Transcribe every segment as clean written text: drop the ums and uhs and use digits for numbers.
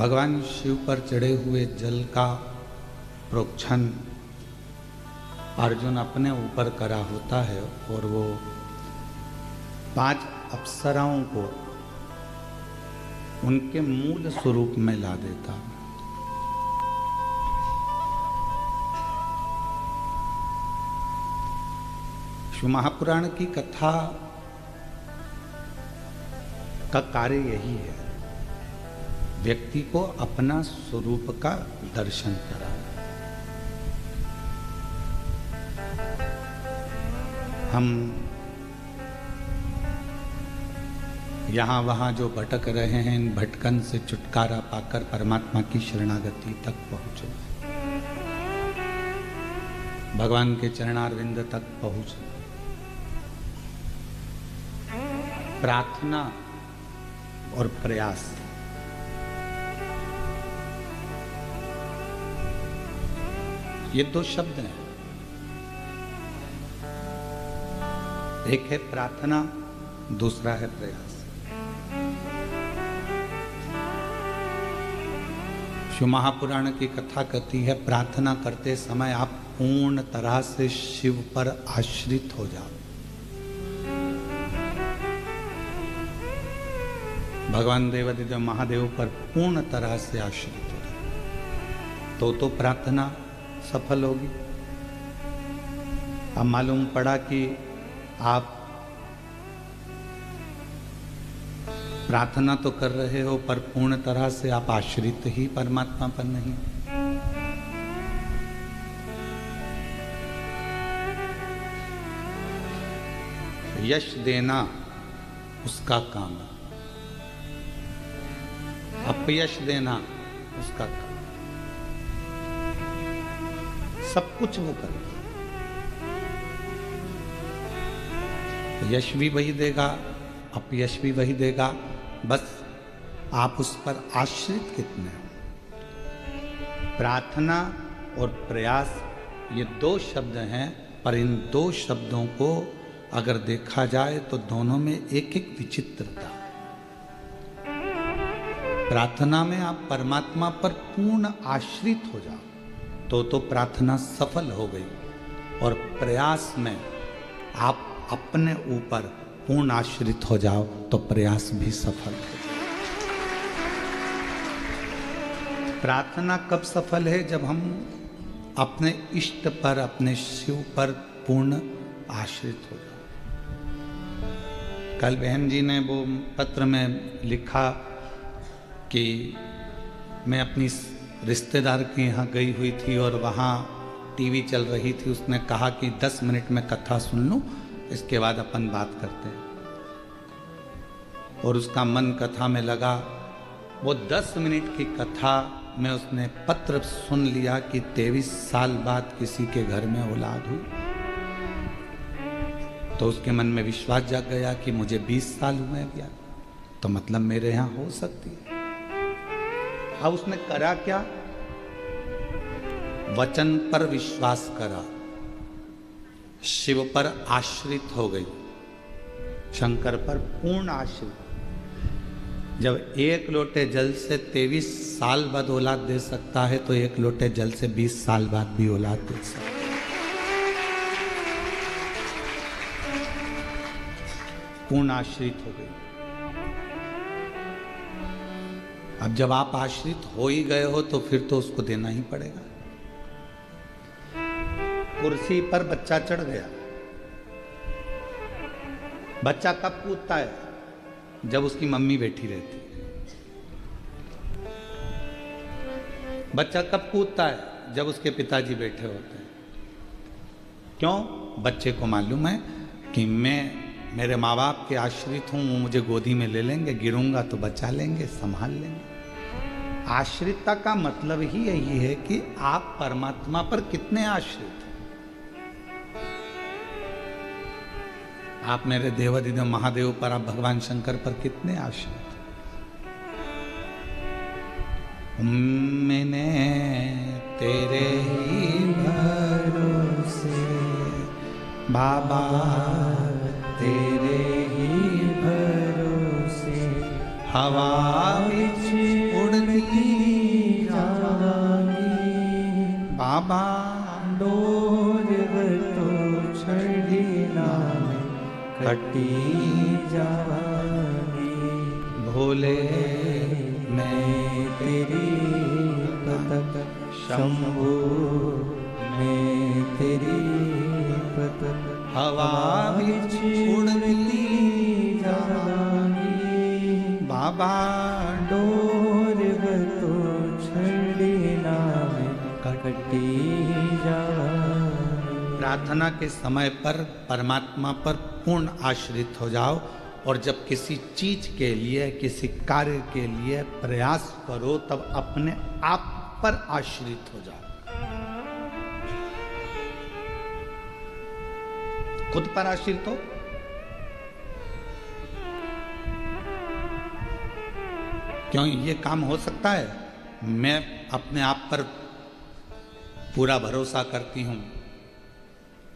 भगवान शिव पर चढ़े हुए जल का प्रोक्षण अर्जुन अपने ऊपर करा होता है और वो 5 अप्सराओं को उनके मूल स्वरूप में ला देता। शिव महापुराण की कथा का कार्य यही है, व्यक्ति को अपना स्वरूप का दर्शन कराना। हम यहाँ वहाँ जो भटक रहे हैं, इन भटकन से छुटकारा पाकर परमात्मा की शरणागति तक पहुँचो, भगवान के चरणारविंद तक पहुँचो। प्रार्थना और प्रयास, ये 2 शब्द हैं। एक है प्रार्थना, दूसरा है प्रयास। शिव महापुराण की कथा कहती है, प्रार्थना करते समय आप पूर्ण तरह से शिव पर आश्रित हो जाओ। भगवान देवादिदेव महादेव पर पूर्ण तरह से आश्रित हो जाओ तो प्रार्थना सफल होगी। अब मालूम पड़ा कि आप प्रार्थना तो कर रहे हो पर पूर्ण तरह से आप आश्रित ही परमात्मा पर नहीं। यश देना उसका काम, अपयश देना उसका काम, सब कुछ वो करेगा। यश भी वही देगा, अपयश भी वही देगा, बस आप उस पर आश्रित कितने हो। प्रार्थना और प्रयास ये 2 शब्द हैं, पर इन 2 शब्दों को अगर देखा जाए तो दोनों में एक विचित्रता। प्रार्थना में आप परमात्मा पर पूर्ण आश्रित हो जाओ तो प्रार्थना सफल हो गई, और प्रयास में आप अपने ऊपर पूर्ण आश्रित हो जाओ तो प्रयास भी सफल हो जाए। प्रार्थना कब सफल है? जब हम अपने इष्ट पर, अपने शिव पर पूर्ण आश्रित हो जाओ। कल बहन जी ने वो पत्र में लिखा कि मैं अपनी रिश्तेदार के यहाँ गई हुई थी और वहाँ टीवी चल रही थी। उसने कहा कि 10 मिनट में कथा सुन लूँ, इसके बाद अपन बात करते हैं। और उसका मन कथा में लगा। वो 10 मिनट की कथा में उसने पत्र सुन लिया कि 23 साल बाद किसी के घर में औलाद हुई। तो उसके मन में विश्वास जाग गया कि मुझे 20 साल हुए भैया, तो मतलब मेरे यहाँ हो सकती है। अब उसने करा क्या? वचन पर विश्वास करा, शिव पर आश्रित हो गई, शंकर पर पूर्ण आश्रित। जब 1 लोटे जल से 23 साल बाद औलाद दे सकता है तो 1 लोटे जल से 20 साल बाद भी औलाद दे सकता है। पूर्ण आश्रित हो गई। अब जब आप आश्रित हो ही गए हो तो फिर तो उसको देना ही पड़ेगा। कुर्सी पर बच्चा चढ़ गया। बच्चा कब कूदता है? जब उसकी मम्मी बैठी रहती है। बच्चा कब कूदता है? जब उसके पिताजी बैठे होते हैं। क्यों? बच्चे को मालूम है कि मैं मेरे माँ बाप के आश्रित हूं, वो मुझे गोदी में ले लेंगे, गिरूंगा तो बचा लेंगे, संभाल लेंगे। आश्रितता का मतलब ही यही है कि आप परमात्मा पर कितने आश्रित हैं। आप मेरे देवादिदेव महादेव पर, आप भगवान शंकर पर कितने आश्रित हैं। मैंने तेरे ही भरोसे बाबा, तेरे ही भरोसे हवा बिच उड़ती कटी जाएंगी। भोले मैं तेरी पतक शंभू, मैं तेरी पतक हवा बिच उड़ती जाएंगी। बाबा डोर तो छड़ी नाम कटी जाएंगी। प्रार्थना के समय पर परमात्मा पर पूर्ण आश्रित हो जाओ, और जब किसी चीज के लिए, किसी कार्य के लिए प्रयास करो, तब अपने आप पर आश्रित हो जाओ। खुद पर आश्रित हो। क्यों ये काम हो सकता है? मैं अपने आप पर पूरा भरोसा करती हूं,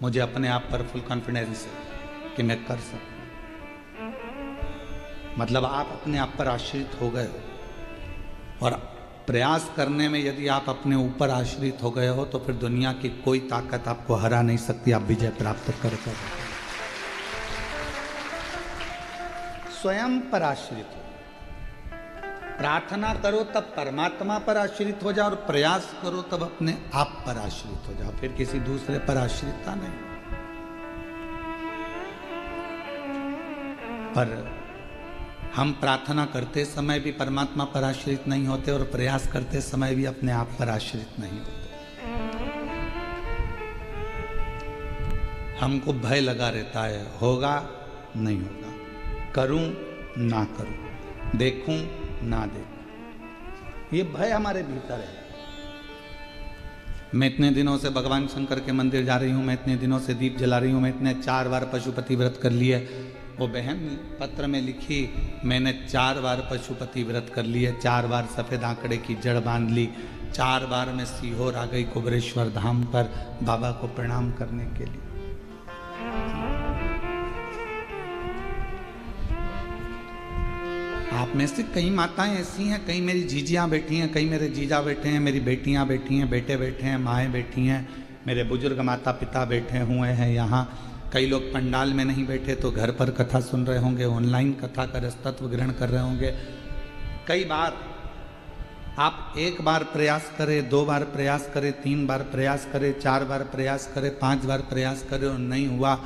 मुझे अपने आप पर फुल कॉन्फिडेंस है कि मैं कर सकता हूं। मतलब आप अपने आप पर आश्रित हो गए हो, और प्रयास करने में यदि आप अपने ऊपर आश्रित हो गए हो तो फिर दुनिया की कोई ताकत आपको हरा नहीं सकती, आप विजय प्राप्त कर सकते। स्वयं पर आश्रित हो। प्रार्थना करो तब परमात्मा पर आश्रित हो जाओ, और प्रयास करो तब अपने आप पर आश्रित हो जाओ, फिर किसी दूसरे पर आश्रितता नहीं। पर हम प्रार्थना करते समय भी परमात्मा पर आश्रित नहीं होते, और प्रयास करते समय भी अपने आप पर आश्रित नहीं होते। हमको भय लगा रहता है, होगा नहीं होगा, करूं ना करूं, देखूं ना देखूं, ये भय हमारे भीतर है। मैं इतने दिनों से भगवान शंकर के मंदिर जा रही हूं, मैं इतने दिनों से दीप जला रही हूं, मैं इतने 4 बार पशुपति व्रत कर लिए। वो बहन पत्र में लिखी, मैंने 4 बार पशुपति व्रत कर लिए, 4 बार सफ़ेद आंकड़े की जड़ बांध ली, 4 बार मैं सीहोर आ गई कुबरेश्वर धाम पर बाबा को प्रणाम करने के लिए। आप में से कई माताएं ऐसी हैं, कई मेरी जीजियां बैठी हैं, कई मेरे जीजा बैठे हैं, मेरी बेटियां बैठी हैं, बेटे बैठे हैं, माएँ बैठी हैं, मेरे बुजुर्ग माता पिता बैठे हुए हैं यहाँ। कई लोग पंडाल में नहीं बैठे तो घर पर कथा सुन रहे होंगे, ऑनलाइन कथा का रसतत्व ग्रहण कर रहे होंगे। कई बार आप 1 बार प्रयास करें, 2 बार प्रयास करें, 3 बार प्रयास करें, 4 बार प्रयास करें, 5 बार प्रयास करें और नहीं हुआ।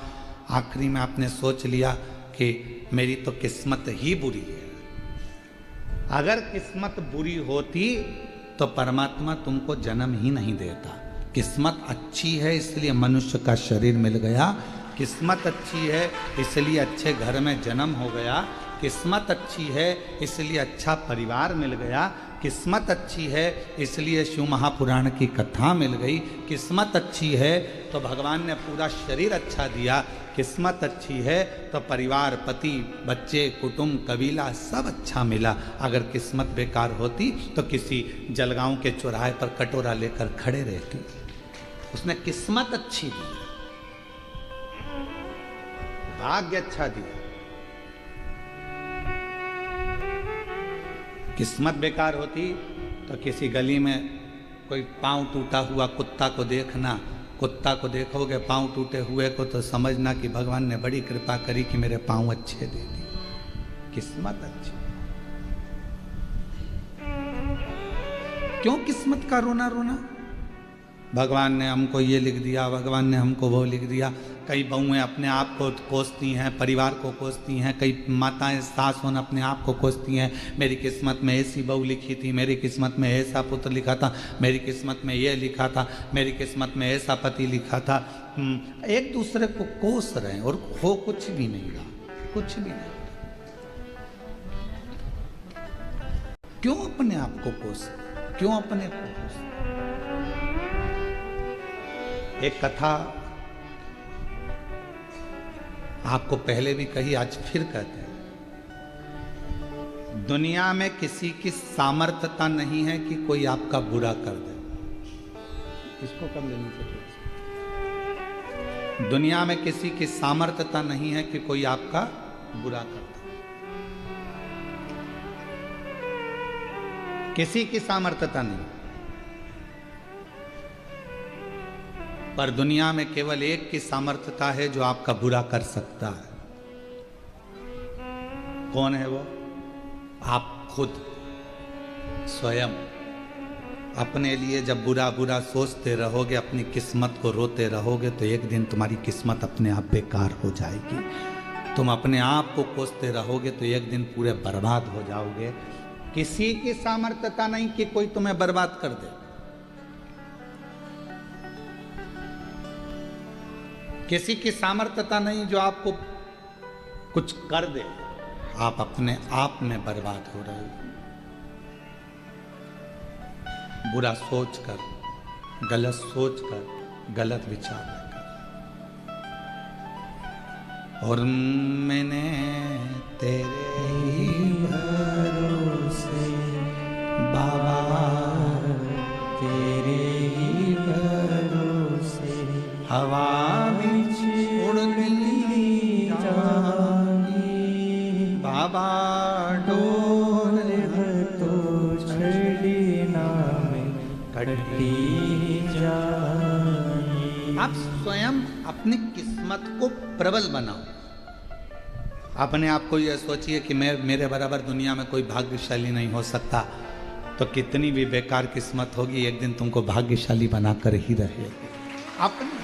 आखिरी में आपने सोच लिया कि मेरी तो किस्मत ही बुरी है। अगर किस्मत बुरी होती तो परमात्मा तुमको जन्म ही नहीं देता। किस्मत अच्छी है इसलिए मनुष्य का शरीर मिल गया, किस्मत अच्छी है इसलिए अच्छे घर में जन्म हो गया, किस्मत अच्छी है इसलिए अच्छा परिवार मिल गया, किस्मत अच्छी है इसलिए शिव महापुराण की कथा मिल गई, किस्मत अच्छी है तो भगवान ने पूरा शरीर अच्छा दिया, किस्मत अच्छी है तो परिवार, पति, बच्चे, कुटुंब, कबीला सब अच्छा मिला। अगर किस्मत बेकार होती तो किसी जलगांव के चौराहे पर कटोरा लेकर खड़े रहती। उसने किस्मत अच्छी दी, भाग्य अच्छा दिया। किस्मत बेकार होती तो किसी गली में कोई पांव टूटा हुआ कुत्ता को देखना, कुत्ता को देखोगे पांव टूटे हुए को तो समझना कि भगवान ने बड़ी कृपा करी कि मेरे पांव अच्छे दे दिए। किस्मत अच्छी। क्यों किस्मत का रोना रोना? भगवान ने हमको ये लिख दिया, भगवान ने हमको वो लिख दिया। कई बहुएं अपने आप को कोसती हैं, परिवार को कोसती हैं, कई माताएं सास होना अपने आप को कोसती हैं। मेरी किस्मत में ऐसी बहू लिखी थी, मेरी किस्मत में ऐसा पुत्र लिखा था, मेरी किस्मत में ये लिखा था, मेरी किस्मत में ऐसा पति लिखा था। एक दूसरे को कोस रहे हैं और हो कुछ भी नहीं रहा, कुछ भी नहीं। क्यों अपने आप को कोस, क्यों अपने को कोस? एक कथा आपको पहले भी कही, आज फिर कहते हैं। दुनिया में किसी की सामर्थ्यता नहीं है कि कोई आपका बुरा कर दे। इसको कब लेनी चाहिए? दुनिया में किसी की सामर्थ्यता नहीं है कि कोई आपका बुरा कर दे। किसी की सामर्थ्यता नहीं, पर दुनिया में केवल एक की सामर्थ्यता है जो आपका बुरा कर सकता है। कौन है वो? आप खुद स्वयं। अपने लिए जब बुरा बुरा सोचते रहोगे, अपनी किस्मत को रोते रहोगे, तो एक दिन तुम्हारी किस्मत अपने आप बेकार हो जाएगी। तुम अपने आप को कोसते रहोगे तो एक दिन पूरे बर्बाद हो जाओगे। किसी की सामर्थ्यता नहीं कि कोई तुम्हें बर्बाद कर दे। किसी की सामर्थ्यता नहीं जो आपको कुछ कर दे। आप अपने आप में बर्बाद हो रहे हो। बुरा सोचकर, गलत सोचकर, गलत विचार लेकर। और मैंने तेरे ही भरोसे बाबा, तेरे ही भरोसे हवा में उड़नी जानी बाबा, डोर तो छड़ी नाम कटी जानी। आप स्वयं अपनी किस्मत को प्रबल बनाओ। अपने आप को यह सोचिए कि मैं, मेरे बराबर दुनिया में कोई भाग्यशाली नहीं हो सकता। तो कितनी भी बेकार किस्मत होगी, एक दिन तुमको भाग्यशाली बनाकर ही रहेगी। अपने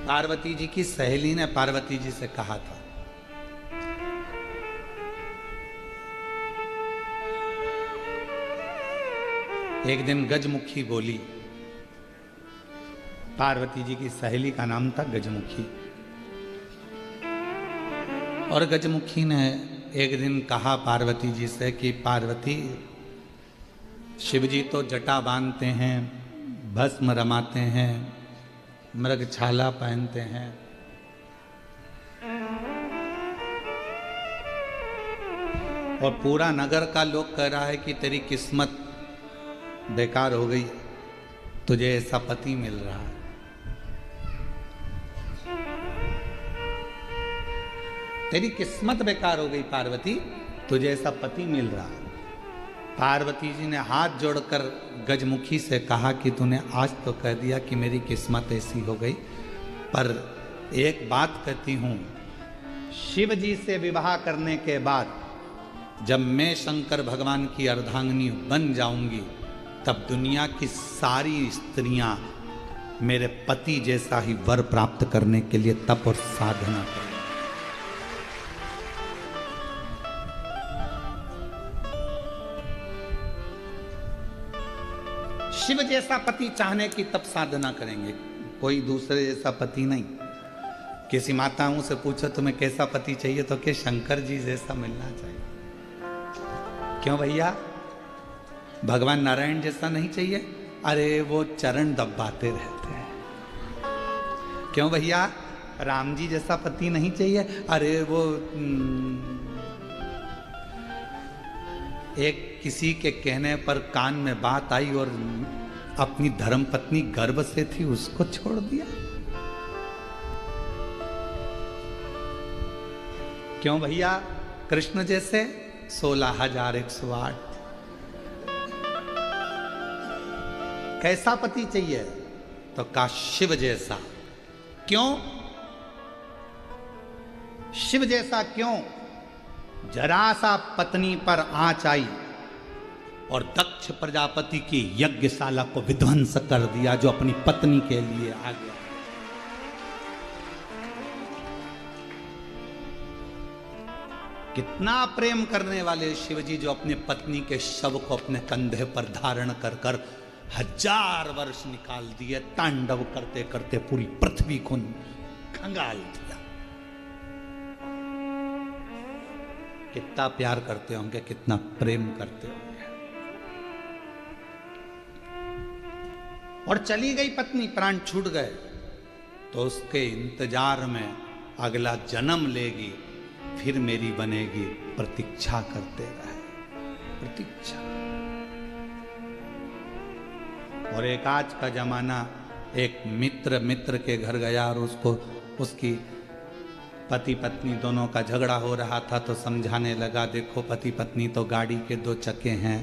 पार्वती जी की सहेली ने पार्वती जी से कहा था, एक दिन गजमुखी बोली। पार्वती जी की सहेली का नाम था गजमुखी। और गजमुखी ने एक दिन कहा पार्वती जी से कि पार्वती, शिवजी तो जटा बांधते हैं, भस्म रमाते हैं, मृगछाला पहनते हैं, और पूरा नगर का लोग कह रहा है कि तेरी किस्मत बेकार हो गई, तुझे ऐसा पति मिल रहा है। तेरी किस्मत बेकार हो गई पार्वती, तुझे ऐसा पति मिल रहा है। पार्वती जी ने हाथ जोड़कर गजमुखी से कहा कि तूने आज तो कह दिया कि मेरी किस्मत ऐसी हो गई, पर एक बात कहती हूँ, शिव जी से विवाह करने के बाद जब मैं शंकर भगवान की अर्धांगिनी बन जाऊंगी, तब दुनिया की सारी स्त्रियां मेरे पति जैसा ही वर प्राप्त करने के लिए तप और साधना करें। शिव जैसा पति चाहने की तप साधना करेंगे, कोई दूसरे जैसा पति नहीं। किसी माताओं से पूछो तुम्हें कैसा पति चाहिए, तो क्या शंकर जी जैसा मिलना चाहिए। क्यों भैया, भगवान नारायण जैसा नहीं चाहिए? अरे वो चरण दबाते रहते हैं। क्यों भैया, राम जी जैसा पति नहीं चाहिए? अरे वो एक किसी के कहने पर कान में बात आई और अपनी धर्मपत्नी गर्भ से थी, उसको छोड़ दिया। क्यों भैया, कृष्ण जैसे 16,108। कैसा पति चाहिए? तो का शिव जैसा। क्यों शिव जैसा? क्यों? जरा सा पत्नी पर आंच आई और दक्ष प्रजापति की यज्ञशाला को विध्वंस कर दिया, जो अपनी पत्नी के लिए आ गया। कितना प्रेम करने वाले शिवजी, जो अपने पत्नी के शव को अपने कंधे पर धारण कर कर 1000 वर्ष निकाल दिए, तांडव करते करते पूरी पृथ्वी को खंगाल दिया। कितना प्यार करते होंगे, कितना प्रेम करते होंगे। और चली गई पत्नी, प्राण छूट गए, तो उसके इंतजार में अगला जन्म लेगी, फिर मेरी बनेगी, प्रतीक्षा करते रहे, प्रतीक्षा। और एक आज का जमाना, एक मित्र के घर गया और उसको, उसकी पति पत्नी दोनों का झगड़ा हो रहा था, तो समझाने लगा, देखो पति पत्नी तो गाड़ी के 2 चक्के हैं,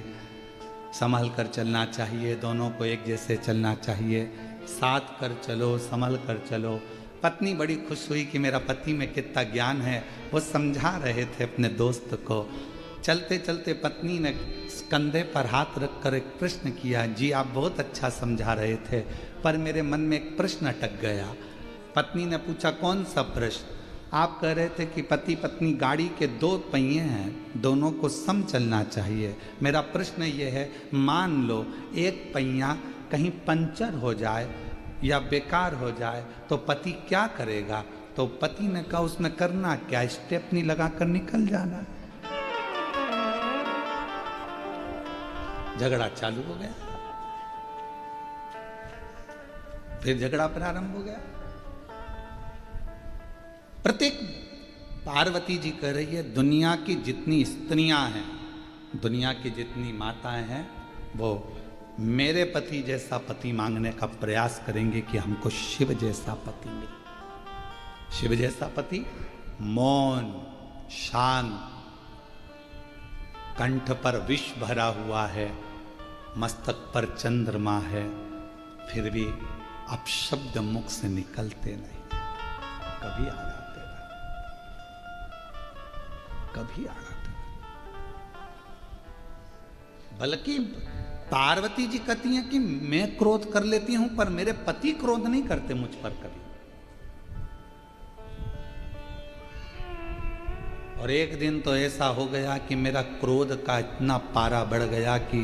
संभल कर चलना चाहिए, दोनों को एक जैसे चलना चाहिए, साथ कर चलो, संभल कर चलो। पत्नी बड़ी खुश हुई कि मेरा पति में कितना ज्ञान है। वो समझा रहे थे अपने दोस्त को। चलते चलते पत्नी ने कंधे पर हाथ रखकर एक प्रश्न किया, जी आप बहुत अच्छा समझा रहे थे, पर मेरे मन में एक प्रश्न अटक गया। पत्नी ने पूछा, कौन सा प्रश्न? आप कह रहे थे कि पति पत्नी गाड़ी के 2 पहिए हैं, दोनों को सम चलना चाहिए। मेरा प्रश्न ये है, मान लो एक पहिया कहीं पंचर हो जाए या बेकार हो जाए तो पति क्या करेगा? तो पति ने कहा, उसमें करना क्या, स्टेपनी लगाकर निकल जाना। झगड़ा चालू हो गया, फिर झगड़ा प्रारंभ हो गया। प्रत्येक पार्वती जी कह रही है, दुनिया की जितनी स्त्रियां हैं, दुनिया की जितनी माताएं हैं, वो मेरे पति जैसा पति मांगने का प्रयास करेंगे कि हमको शिव जैसा पति मिले। शिव जैसा पति मौन, शांत, कंठ पर विष भरा हुआ है, मस्तक पर चंद्रमा है, फिर भी अपशब्द मुख से निकलते नहीं, कभी आड़ाते नहीं, कभी आड़ाते नहीं। बल्कि पार्वती जी कहती हैं कि मैं क्रोध कर लेती हूं, पर मेरे पति क्रोध नहीं करते मुझ पर कभी। और एक दिन तो ऐसा हो गया कि मेरा क्रोध का इतना पारा बढ़ गया कि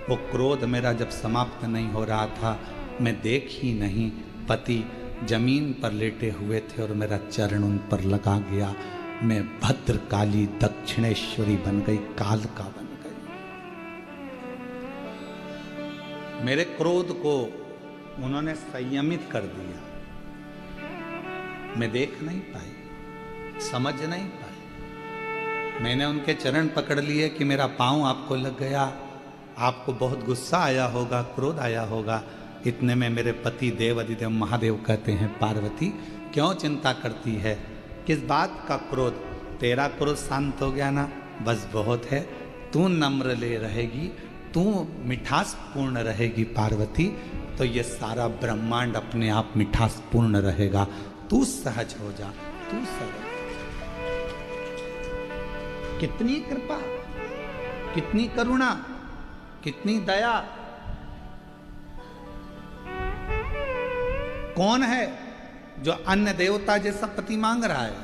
वो क्रोध मेरा जब समाप्त नहीं हो रहा था, मैं देख ही नहीं, पति जमीन पर लेटे हुए थे और मेरा चरण उन पर लगा गया। मैं भद्रकाली दक्षिणेश्वरी बन गई, कालका बन गई। मेरे क्रोध को उन्होंने संयमित कर दिया। मैं देख नहीं पाई, समझ नहीं पाई। मैंने उनके चरण पकड़ लिए कि मेरा पाँव आपको लग गया, आपको बहुत गुस्सा आया होगा, क्रोध आया होगा। इतने में मेरे पति देव अधिदेव महादेव कहते हैं, पार्वती क्यों चिंता करती है, किस बात का क्रोध? तेरा क्रोध शांत हो गया ना, बस बहुत है। तू नम्र ले रहेगी, तू मिठास पूर्ण रहेगी पार्वती, तो ये सारा ब्रह्मांड अपने आप मिठास पूर्ण रहेगा। तू सहज हो जा, तू सहज। कितनी कृपा, कितनी करुणा, कितनी दया। कौन है जो अन्य देवता जैसा पति मांग रहा है?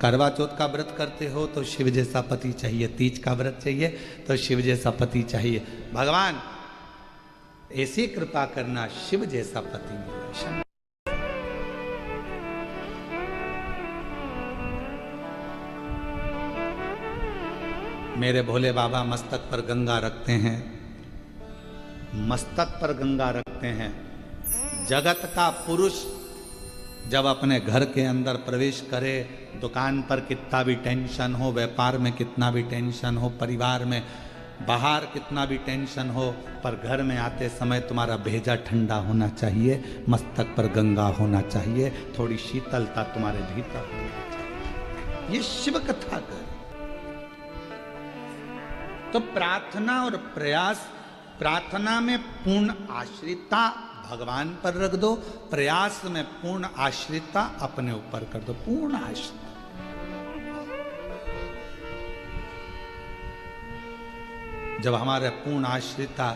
करवा चौथ का व्रत करते हो तो शिव जैसा पति चाहिए, तीज का व्रत चाहिए तो शिव जैसा पति चाहिए। भगवान ऐसी कृपा करना, शिव जैसा पति मिले। मेरे भोले बाबा मस्तक पर गंगा रखते हैं, मस्तक पर गंगा रखते हैं। जगत का पुरुष जब अपने घर के अंदर प्रवेश करे, दुकान पर कितना भी टेंशन हो, व्यापार में कितना भी टेंशन हो, परिवार में बाहर कितना भी टेंशन हो, पर घर में आते समय तुम्हारा भेजा ठंडा होना चाहिए, मस्तक पर गंगा होना चाहिए, थोड़ी शीतलता तुम्हारे भीतर होना चाहिए। ये शिव कथा कर। तो प्रार्थना और प्रयास, प्रार्थना में पूर्ण आश्रितता भगवान पर रख दो, प्रयास में पूर्ण आश्रितता अपने ऊपर कर दो, पूर्ण आश्रित। जब हमारे पूर्ण आश्रिता,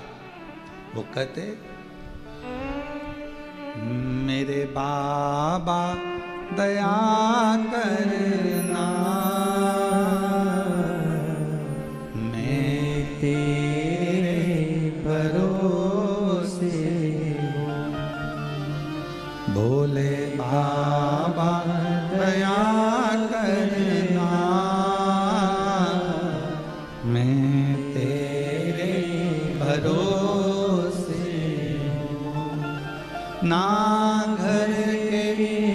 वो कहते, मेरे बाबा दया करना, तेरे भरोसे हूँ। भोले बाबा दया करना, मैं तेरे भरोसे हूँ। ना घर के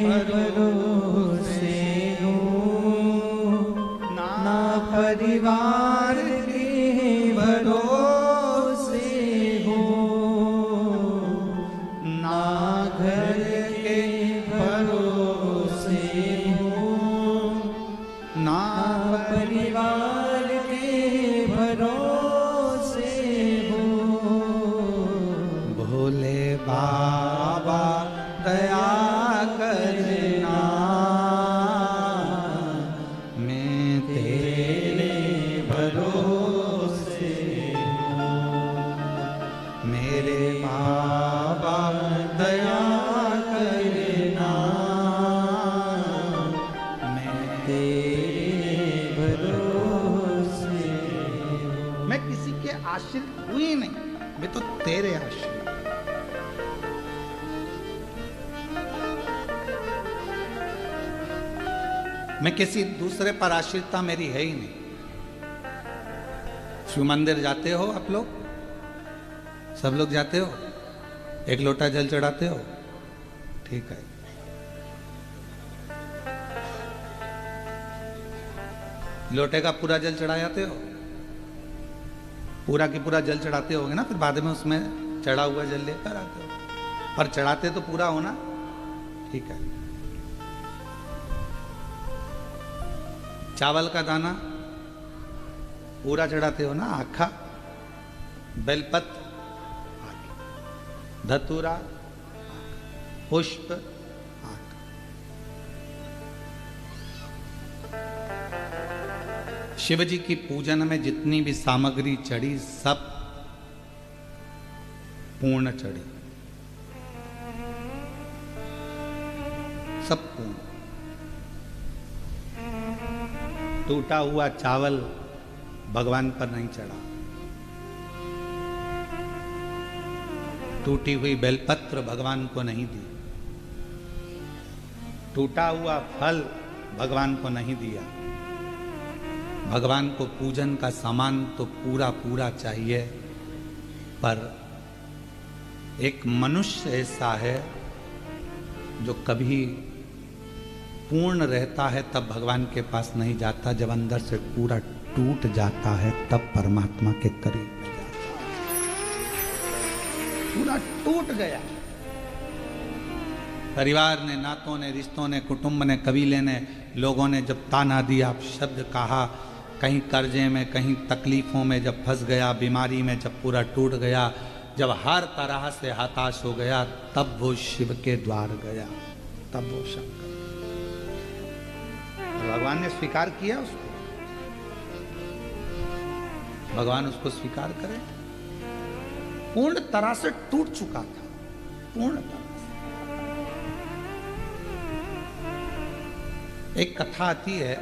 भरोसे हूँ, ना परिवार भरोसे हो, ना घर के भरोसे हो, ना परिवार के भरोसे हो। भोले बाबा भरोसे हो। मेरे बाबा दया करना, मैं तेरे भरोसे हो। मैं किसी के आश्रित हुई नहीं, मैं तो तेरे आश्रित। मैं किसी दूसरे पर आश्रितता मेरी है ही नहीं। शिव मंदिर जाते हो आप लोग? सब लोग जाते हो? एक लोटा जल चढ़ाते हो? ठीक है। लोटे का पूरा जल चढ़ा जाते हो? पूरा की पूरा जल चढ़ाते होगे ना, फिर बाद में उसमें चढ़ा हुआ जल लेकर आते हो, पर चढ़ाते तो पूरा हो ना। ठीक है। चावल का दाना पूरा चढ़ाते हो ना, आखा? बेलपत्र, धतूरा, पुष्प, शिव जी की पूजन में जितनी भी सामग्री चढ़ी सब पूर्ण चढ़ी, सब पूर्ण। टूटा हुआ चावल भगवान पर नहीं चढ़ा, टूटी हुई बेलपत्र भगवान को नहीं दी, टूटा हुआ फल भगवान को नहीं दिया। भगवान को पूजन का सामान तो पूरा पूरा चाहिए, पर एक मनुष्य ऐसा है जो कभी पूर्ण रहता है तब भगवान के पास नहीं जाता, जब अंदर से पूरा टूट जाता है तब परमात्मा के करीब में जाता है। पूरा टूट गया, परिवार ने, नातों ने, रिश्तों ने, कुटुंब ने, कबीले ने, लोगों ने जब ताना दिया, शब्द कहा, कहीं कर्जे में, कहीं तकलीफों में जब फंस गया, बीमारी में जब पूरा टूट गया, जब हर तरह से हताश हो गया, तब वो शिव के द्वार गया, तब वो शंकर। भगवान ने स्वीकार किया उसको, भगवान उसको स्वीकार करे। पूर्ण तरह से टूट चुका था, पूर्ण तरह से। एक कथा आती है,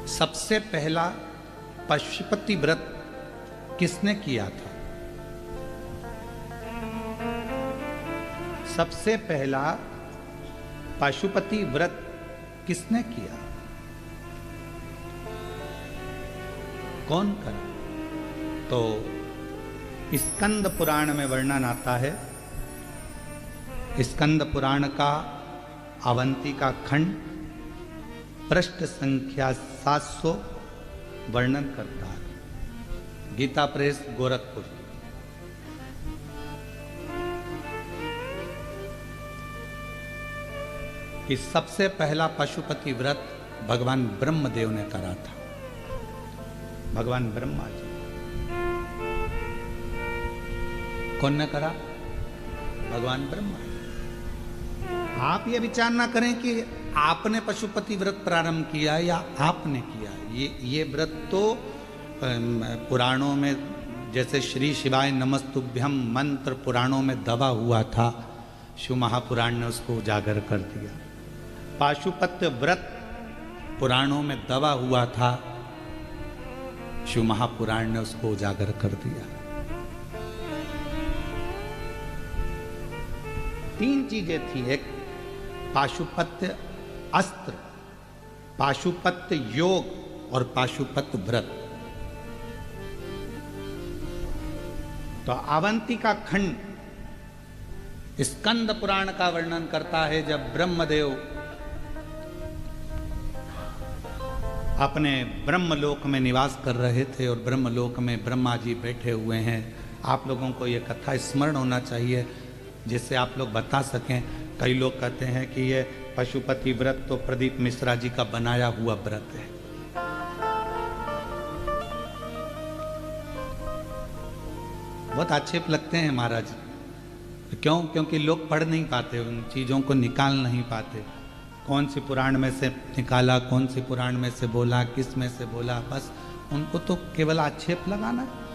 सबसे पहला पशुपति व्रत किसने किया था? सबसे पहला पशुपति व्रत किसने किया? कौन करा? तो स्कंद पुराण में वर्णन आता है। स्कंद पुराण का अवंती का खंड पृष्ठ संख्या 700 वर्णन करता है। गीता प्रेस, गोरखपुर। कि सबसे पहला पशुपति व्रत भगवान ब्रह्मदेव ने करा था, भगवान ब्रह्मा जी। कौन ने करा? भगवान ब्रह्मा जी। आप ये विचार ना करें कि आपने पशुपति व्रत प्रारंभ किया या आपने किया। ये व्रत तो पुराणों में, जैसे श्री शिवाय नमस्तुभ्यम मंत्र पुराणों में दबा हुआ था, शिव महापुराण ने उसको उजागर कर दिया। पाशुपत्य व्रत पुराणों में दबा हुआ था, शिव महापुराण ने उसको उजागर कर दिया। 3 चीजें थी, एक पाशुपत्य अस्त्र, पाशुपत्य योग और पाशुपत्य व्रत। तो अवंती का खंड स्कंद पुराण का वर्णन करता है, जब ब्रह्मदेव अपने ब्रह्मलोक में निवास कर रहे थे और ब्रह्मलोक में ब्रह्मा जी बैठे हुए हैं। आप लोगों को यह कथा स्मरण होना चाहिए, जिससे आप लोग बता सकें। कई लोग कहते हैं कि ये पशुपति व्रत तो प्रदीप मिश्रा जी का बनाया हुआ व्रत है। बहुत आक्षेप लगते हैं महाराज। क्यों? क्योंकि लोग पढ़ नहीं पाते, उन चीज़ों को निकाल नहीं पाते। कौन सी पुराण में से निकाला, कौन सी पुराण में से बोला, किस में से बोला, बस उनको तो केवल आक्षेप लगाना है।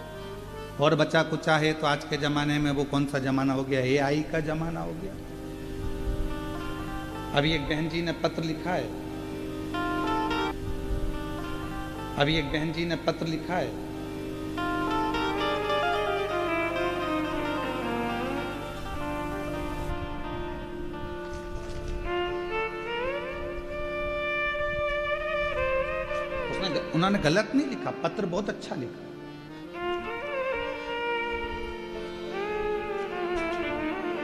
और बचा कुचा है तो आज के ज़माने में वो कौन सा ज़माना हो गया, AI का ज़माना हो गया। अभी एक बहन जी ने पत्र लिखा है, अभी एक बहन जी ने पत्र लिखा है, उन्होंने गलत नहीं लिखा, पत्र बहुत अच्छा लिखा।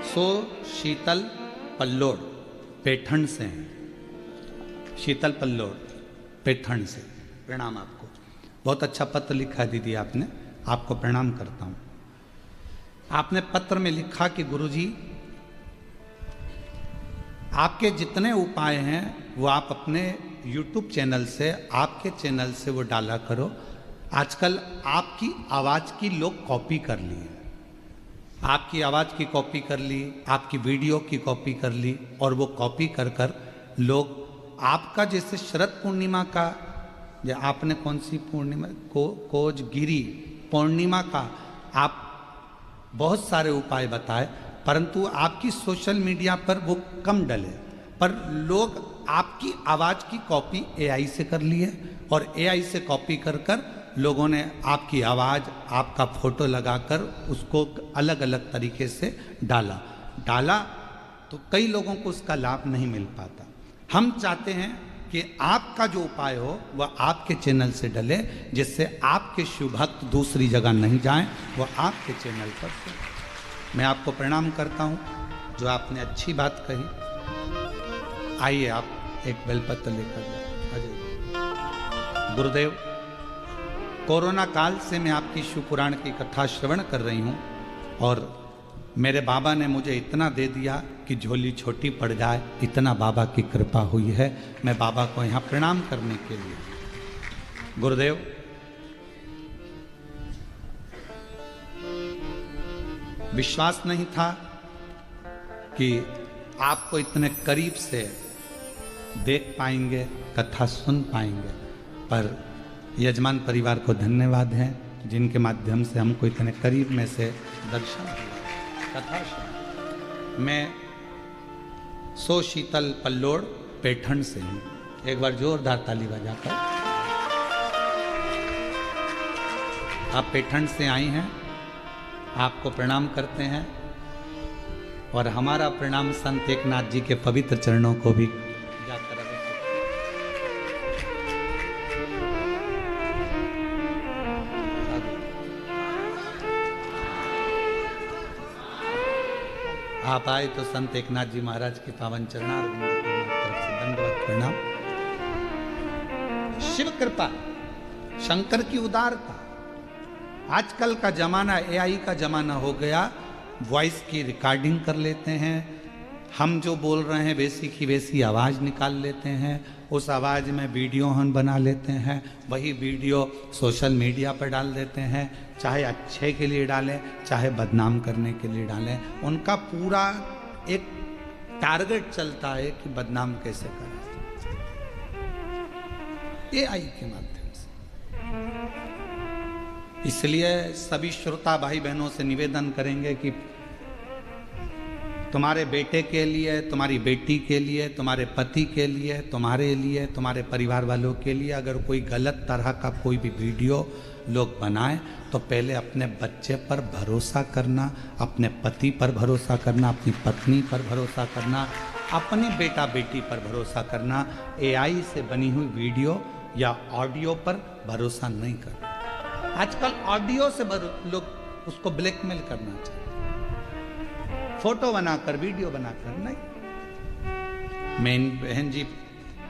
सो शीतल पल्लोड़ पैठण से हैं, शीतल पल्लोड़ पैठण से, प्रणाम आपको। बहुत अच्छा पत्र लिखा है दीदी आपने, आपको प्रणाम करता हूं। आपने पत्र में लिखा कि गुरुजी आपके जितने उपाय हैं वो आप अपने YouTube चैनल से, आपके चैनल से वो डाला करो। आजकल आपकी आवाज़ की लोग कॉपी कर ली है, आपकी आवाज़ की कॉपी कर ली, आपकी वीडियो की कॉपी कर ली, और वो कॉपी कर कर लोग आपका, जैसे शरद पूर्णिमा का, या आपने कौन सी पूर्णिमा कोजगिरी पूर्णिमा का आप बहुत सारे उपाय बताए, परंतु आपकी सोशल मीडिया पर वो कम डले, पर लोग आपकी आवाज़ की कॉपी AI से कर ली है, और AI से कॉपी कर कर लोगों ने आपकी आवाज़, आपका फोटो लगाकर उसको अलग अलग तरीके से डाला तो कई लोगों को उसका लाभ नहीं मिल पाता। हम चाहते हैं कि आपका जो उपाय हो वह आपके चैनल से डले, जिससे आपके शिव भक्त दूसरी जगह नहीं जाएं, वह आपके चैनल पर से। मैं आपको प्रणाम करता हूं, जो आपने अच्छी बात कही। आइए आप एक बेलपत्र लेकर जाइए। गुरुदेव, कोरोना काल से मैं आपकी शिव पुराण की कथा श्रवण कर रही हूं, और मेरे बाबा ने मुझे इतना दे दिया कि झोली छोटी पड़ जाए, इतना बाबा की कृपा हुई है। मैं बाबा को यहाँ प्रणाम करने के लिए, गुरुदेव विश्वास नहीं था कि आपको इतने करीब से देख पाएंगे, कथा सुन पाएंगे, पर यजमान परिवार को धन्यवाद है जिनके माध्यम से हमको इतने करीब में से दर्शन हुआ, कथा सुन। मैं सो शीतल पल्लोड़ पैठण से हूँ। एक बार जोरदार ताली बजाकर। आप पैठण से आई हैं, आपको प्रणाम करते हैं, और हमारा प्रणाम संत एकनाथ जी के पवित्र चरणों को भी जाकर आप आए तो संत एकनाथ जी महाराज के पावन चरणारविंद को तरफ से दंडवत प्रणाम। शिव कृपा, शंकर की उदारता। आजकल का जमाना AI का जमाना हो गया, वॉइस की रिकॉर्डिंग कर लेते हैं, हम जो बोल रहे हैं वैसी की वैसी आवाज़ निकाल लेते हैं, उस आवाज़ में वीडियो हम बना लेते हैं, वही वीडियो सोशल मीडिया पर डाल देते हैं, चाहे अच्छे के लिए डालें चाहे बदनाम करने के लिए डालें। उनका पूरा एक टारगेट चलता है कि बदनाम कैसे करें, AI के माध्यम से। इसलिए सभी श्रोता भाई बहनों से निवेदन करेंगे कि तुम्हारे बेटे के लिए, तुम्हारी बेटी के लिए, तुम्हारे पति के लिए, तुम्हारे लिए, तुम्हारे परिवार वालों के लिए अगर कोई गलत तरह का कोई भी वीडियो लोग बनाएं तो पहले अपने बच्चे पर भरोसा करना, अपने पति पर भरोसा करना, अपनी पत्नी पर भरोसा करना, अपने बेटा बेटी पर भरोसा करना। AI से बनी हुई वीडियो या ऑडियो पर भरोसा नहीं करना। आजकल ऑडियो से लोग उसको ब्लैकमेल करना चाहिए, फोटो बनाकर वीडियो बनाकर नहीं। मैं इन बहन जी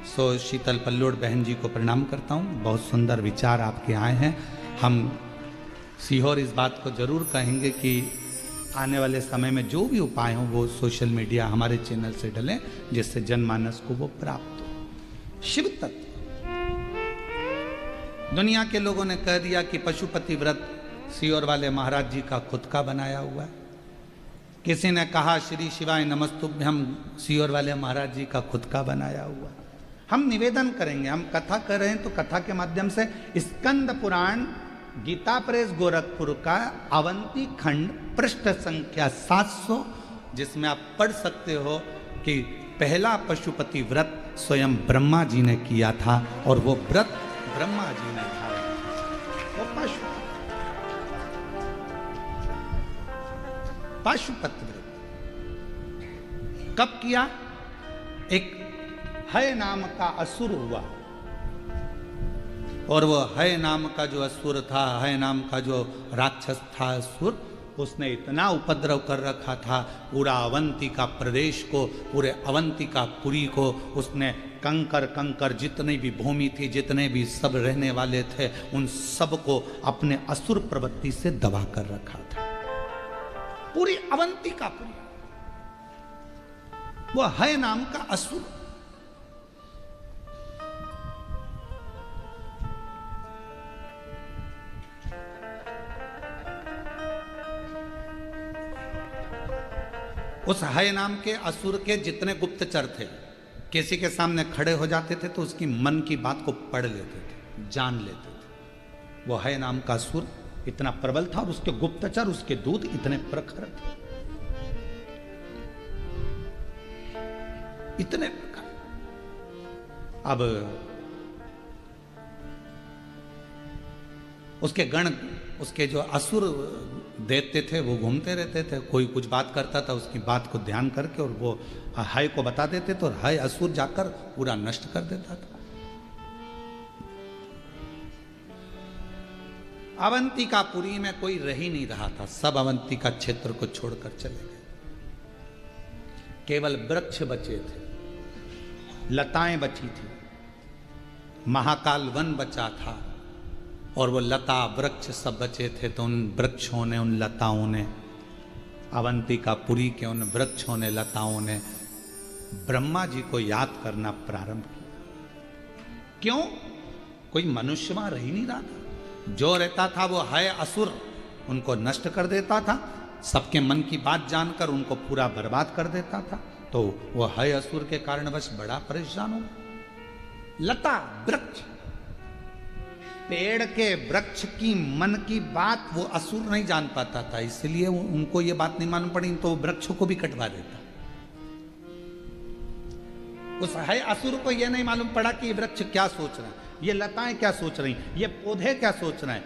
सो शीतल पल्लोड़ बहन जी को प्रणाम करता हूँ। बहुत सुंदर विचार आपके आए हैं। हम सीहोर इस बात को जरूर कहेंगे कि आने वाले समय में जो भी उपाय हों वो सोशल मीडिया हमारे चैनल से डलें, जिससे जनमानस को वो प्राप्त हो। शिव तत्व दुनिया के लोगों ने कह दिया कि पशुपति व्रत सीहोर वाले महाराज जी का खुद का बनाया हुआ है, किसी ने कहा श्री शिवाय नमस्तुभ्यम सियोर वाले महाराज जी का खुद का बनाया हुआ। हम निवेदन करेंगे, हम कथा कर रहे हैं तो कथा के माध्यम से स्कंद पुराण गीता प्रेस गोरखपुर का अवंती खंड पृष्ठ संख्या 700, जिसमें आप पढ़ सकते हो कि पहला पशुपति व्रत स्वयं ब्रह्मा जी ने किया था और वो व्रत ब्रह्मा जी ने धारण किया। वो पाशुपत व्रत कब किया? एक हय नाम का असुर हुआ और वो हय नाम का जो असुर था, हय नाम का जो राक्षस था असुर, उसने इतना उपद्रव कर रखा था पूरा अवंतिका प्रदेश को, पूरे अवंतिका पुरी को उसने कंकर कंकर जितने भी भूमि थी, जितने भी सब रहने वाले थे, उन सब को अपने असुर प्रवृत्ति से दबा कर रखा था। पूरी अवंतिका पुरी, वो हय नाम का असुर। उस हय नाम के असुर के जितने गुप्तचर थे, किसी के सामने खड़े हो जाते थे तो उसकी मन की बात को पढ़ लेते थे, जान लेते थे। वो हय नाम का असुर इतना प्रबल था और उसके गुप्तचर, उसके दूत इतने प्रखर थे, इतने प्रखर। अब उसके गण, उसके जो असुर देखते थे वो घूमते रहते थे, कोई कुछ बात करता था उसकी बात को ध्यान करके और वो हय को बता देते थे और हय असुर जाकर पूरा नष्ट कर देता था। अवंतिकापुरी में कोई रह ही नहीं रहा था, सब अवंतिका क्षेत्र को छोड़कर चले गए। केवल वृक्ष बचे थे, लताएं बची थी, महाकाल वन बचा था और वो लता वृक्ष सब बचे थे। तो उन वृक्षों ने, उन लताओं ने, अवंतिकापुरी के उन वृक्षों ने, लताओं ने ब्रह्मा जी को याद करना प्रारंभ किया। क्यों? कोई मनुष्य वहां रह ही नहीं रहा था। जो रहता था वो हय असुर उनको नष्ट कर देता था, सबके मन की बात जानकर उनको पूरा बर्बाद कर देता था। तो वो हय असुर के कारणवश बड़ा परेशान हो। लता वृक्ष, पेड़ के वृक्ष की मन की बात वो असुर नहीं जान पाता था, इसलिए उनको ये बात नहीं मालूम पड़ी तो वृक्षों को भी कटवा देता। उस हय असुर को यह नहीं मालूम पड़ा कि ये वृक्ष क्या सोच रहे हैं, ये लताएं क्या सोच रही, ये पौधे क्या सोच रहे हैं,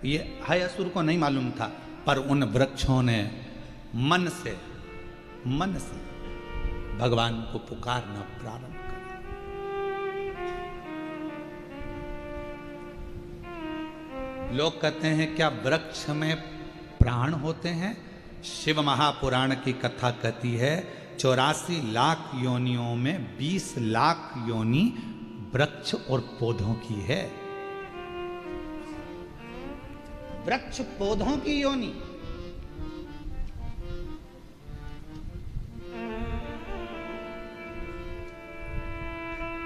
ये हय असुर को नहीं मालूम था। पर उन वृक्षों ने मन से भगवान को पुकारना प्रारंभ किया। लोग कहते हैं क्या वृक्ष में प्राण होते हैं? शिव महापुराण की कथा कहती है 84 लाख योनियों में 20 लाख योनि वृक्ष और पौधों की है। वृक्ष पौधों की योनि।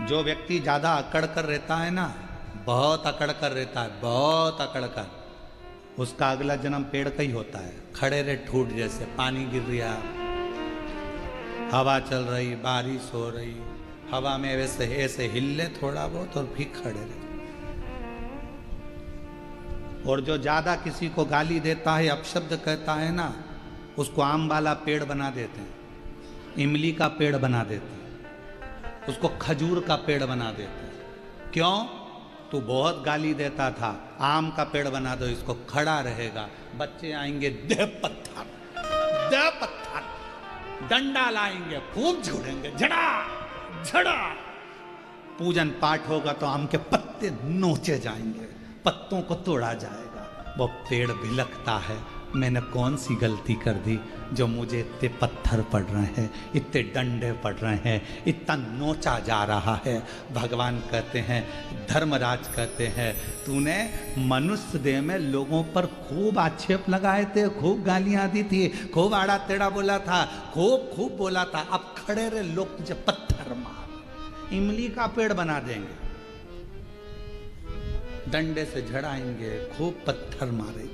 जो व्यक्ति ज्यादा अकड़ कर रहता है ना, बहुत अकड़ कर रहता है, बहुत अकड़ कर, उसका अगला जन्म पेड़ का ही होता है। खड़े रहे ठूट जैसे, पानी गिर रहा, हवा चल रही, बारिश हो रही, हवा में वैसे ऐसे हिले थोड़ा बहुत और फिर खड़े रहे। और जो ज्यादा किसी को गाली देता है, अपशब्द कहता है ना, उसको आम वाला पेड़ बना देते हैं, इमली का पेड़ बना देते हैं, उसको खजूर का पेड़ बना देते हैं। क्यों? तू बहुत गाली देता था, आम का पेड़ बना दो, इसको खड़ा रहेगा। बच्चे आएंगे, दे पत्थर, दे पत्थर, डंडा लाएंगे, खूब झूलेंगे, झड़ा झड़ा। पूजन पाठ होगा तो आम के पत्ते नोचे जाएंगे, पत्तों को तोड़ा जाएगा। वो पेड़ भिलकता है, मैंने कौन सी गलती कर दी जो मुझे इतने पत्थर पड़ रहे हैं, इतने डंडे पड़ रहे हैं, इतना नोचा जा रहा है। भगवान कहते हैं, धर्मराज कहते हैं, तूने मनुष्य देह में लोगों पर खूब आक्षेप लगाए थे, खूब गालियां दी थी, खूब आड़ा टेढ़ा बोला था, खूब बोला था। अब खड़े रहे, लोग तुझे पत्थर मार, इमली का पेड़ बना देंगे, डंडे से झड़ाएंगे, खूब पत्थर मारे।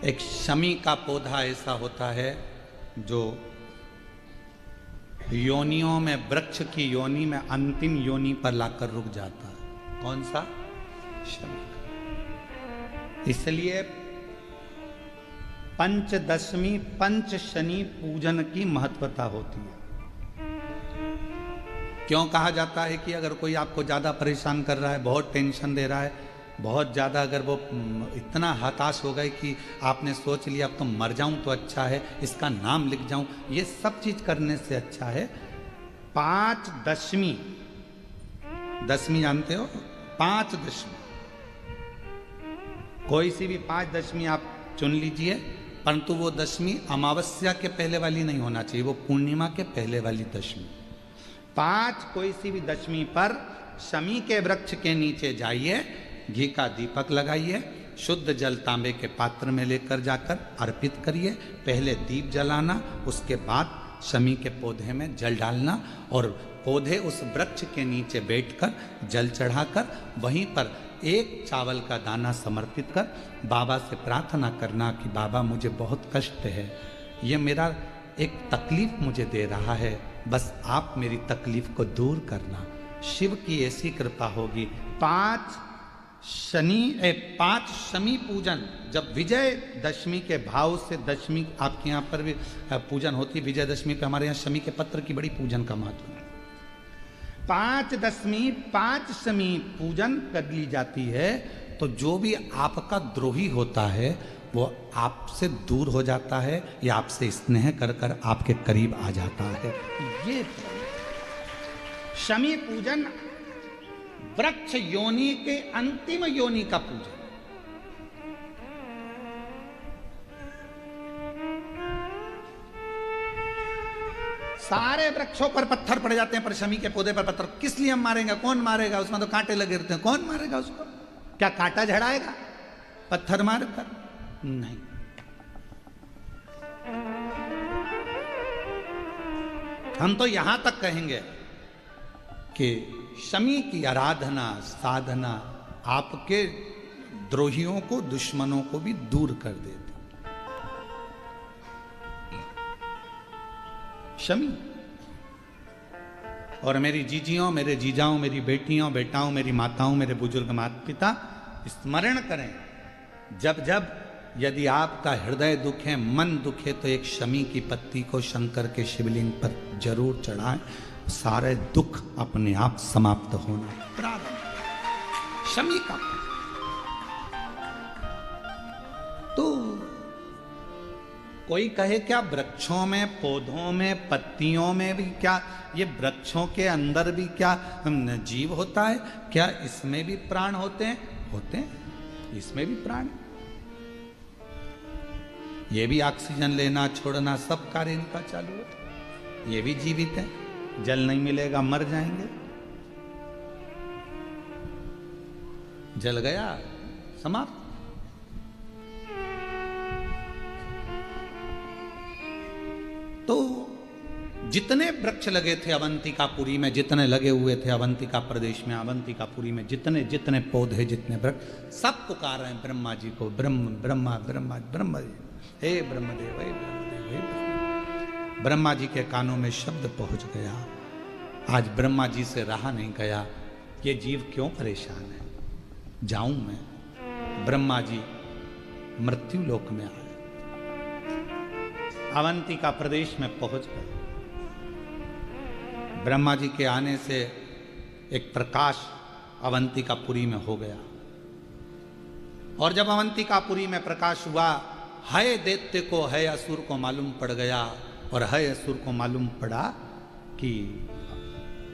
एक शमी का पौधा ऐसा होता है जो योनियों में, वृक्ष की योनि में अंतिम योनि पर लाकर रुक जाता है। कौन सा? शमी का। इसलिए पंचदशमी पंच शनि पूजन की महत्वता होती है। क्यों कहा जाता है कि अगर कोई आपको ज्यादा परेशान कर रहा है, बहुत टेंशन दे रहा है, बहुत ज़्यादा अगर वो इतना हताश हो गए कि आपने सोच लिया अब तो मर जाऊं तो अच्छा है, इसका नाम लिख जाऊं, ये सब चीज करने से अच्छा है पांच दशमी। दशमी जानते हो? पांच दशमी, कोई सी भी पांच दशमी आप चुन लीजिए, परंतु वो दशमी अमावस्या के पहले वाली नहीं होना चाहिए, वो पूर्णिमा के पहले वाली दशमी। पांच कोई सी भी दशमी पर शमी के वृक्ष के नीचे जाइए, घी का दीपक लगाइए, शुद्ध जल तांबे के पात्र में लेकर जाकर अर्पित करिए। पहले दीप जलाना, उसके बाद शमी के पौधे में जल डालना और पौधे उस वृक्ष के नीचे बैठकर जल चढ़ाकर वहीं पर एक चावल का दाना समर्पित कर बाबा से प्रार्थना करना कि बाबा मुझे बहुत कष्ट है, ये मेरा एक तकलीफ मुझे दे रहा है, बस आप मेरी तकलीफ को दूर करना। शिव की ऐसी कृपा होगी। पांच शमी पूजन, जब विजय दशमी के भाव से, दशमी आपके यहाँ पर भी पूजन होती है, विजयदशमी पे हमारे यहाँ शमी के पत्र की बड़ी पूजन का महत्व है। पांच दशमी पांच शमी पूजन कर ली जाती है तो जो भी आपका द्रोही होता है वो आपसे दूर हो जाता है या आपसे स्नेह कर कर आपके करीब आ जाता है। ये शमी पूजन वृक्ष योनि के अंतिम योनि का पूजन। सारे वृक्षों पर पत्थर पड़ जाते हैं, पर शमी के पौधे पर पत्थर किस लिए हम मारेंगे? कौन मारेगा? उसमें तो कांटे लगे रहते हैं, कौन मारेगा उसको? क्या कांटा झड़ाएगा पत्थर मारकर? नहीं। हम तो यहां तक कहेंगे कि शमी की आराधना साधना आपके द्रोहियों को, दुश्मनों को भी दूर कर देती। शमी। और मेरी जीजियों, मेरे जीजाओं, मेरी बेटियों, बेटाओं, मेरी माताओं, मेरे बुजुर्ग माता पिता स्मरण करें, जब जब यदि आपका हृदय दुखे, मन दुखे, तो एक शमी की पत्ती को शंकर के शिवलिंग पर जरूर चढ़ाएं, सारे दुख अपने आप समाप्त होना प्रारंभ। शमी का तो कोई कहे क्या वृक्षों में, पौधों में, पत्तियों में भी क्या, ये वृक्षों के अंदर भी क्या जीव होता है? क्या इसमें भी प्राण होते हैं? होते हैं, इसमें भी प्राण। ये भी ऑक्सीजन लेना छोड़ना सब कार्य इनका चालू है, ये भी जीवित है। जल नहीं मिलेगा मर जाएंगे, जल गया समाप्त। तो जितने वृक्ष लगे थे अवंतिकापुरी में, जितने लगे हुए थे अवंतिका प्रदेश में, अवंतिकापुरी में जितने जितने पौधे, जितने वृक्ष, सब पुकार रहे हैं ब्रह्मा जी को, ब्रह्म ब्रह्मा ब्रह्मा ब्रह्म जी, हे ब्रह्मदेव, हे ब्रह्मदेव, हे ब्रह्मदेव। ब्रह्मा जी के कानों में शब्द पहुंच गया। आज ब्रह्मा जी से रहा नहीं गया, ये जीव क्यों परेशान है, जाऊं मैं। ब्रह्मा जी मृत्यु लोक में आए, अवंतिका प्रदेश में पहुंच गए। ब्रह्मा जी के आने से एक प्रकाश अवंतिकापुरी में हो गया, और जब अवंतिकापुरी में प्रकाश हुआ, है दैत्य को, है असुर को मालूम पड़ गया, और है असुर को मालूम पड़ा कि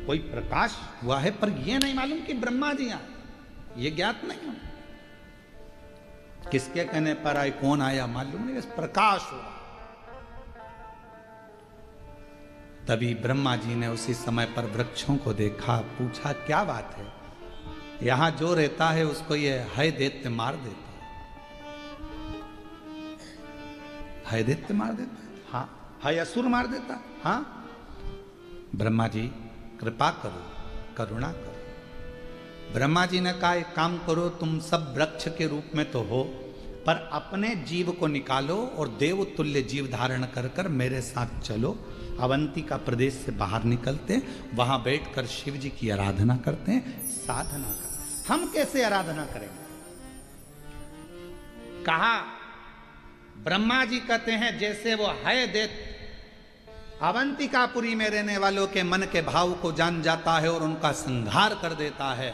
कोई प्रकाश हुआ है, पर यह नहीं मालूम कि ब्रह्मा जी आए, ये ज्ञात नहीं हो। किसके कहने पर आए, कौन आया मालूम नहीं, बस प्रकाश हुआ। तभी ब्रह्मा जी ने उसी समय पर वृक्षों को देखा, पूछा क्या बात है, यहां जो रहता है उसको ये है दैत्य मार देता है दैत्य मार देता है, हाँ, है असुर मार देता, हाँ। ब्रह्मा जी कृपा करो, करुणा करो। ब्रह्मा जी ने कहा एक काम करो, तुम सब वृक्ष के रूप में तो हो, पर अपने जीव को निकालो और देव तुल्य जीव धारण कर कर मेरे साथ चलो। अवंतिका प्रदेश से बाहर निकलते हैं, वहां बैठकर शिव जी की आराधना करते हैं, साधना करते हैं। हम कैसे आराधना करेंगे? कहा ब्रह्मा जी कहते हैं जैसे वो है देत अवंतिकापुरी में रहने वालों के मन के भाव को जान जाता है और उनका संहार कर देता है,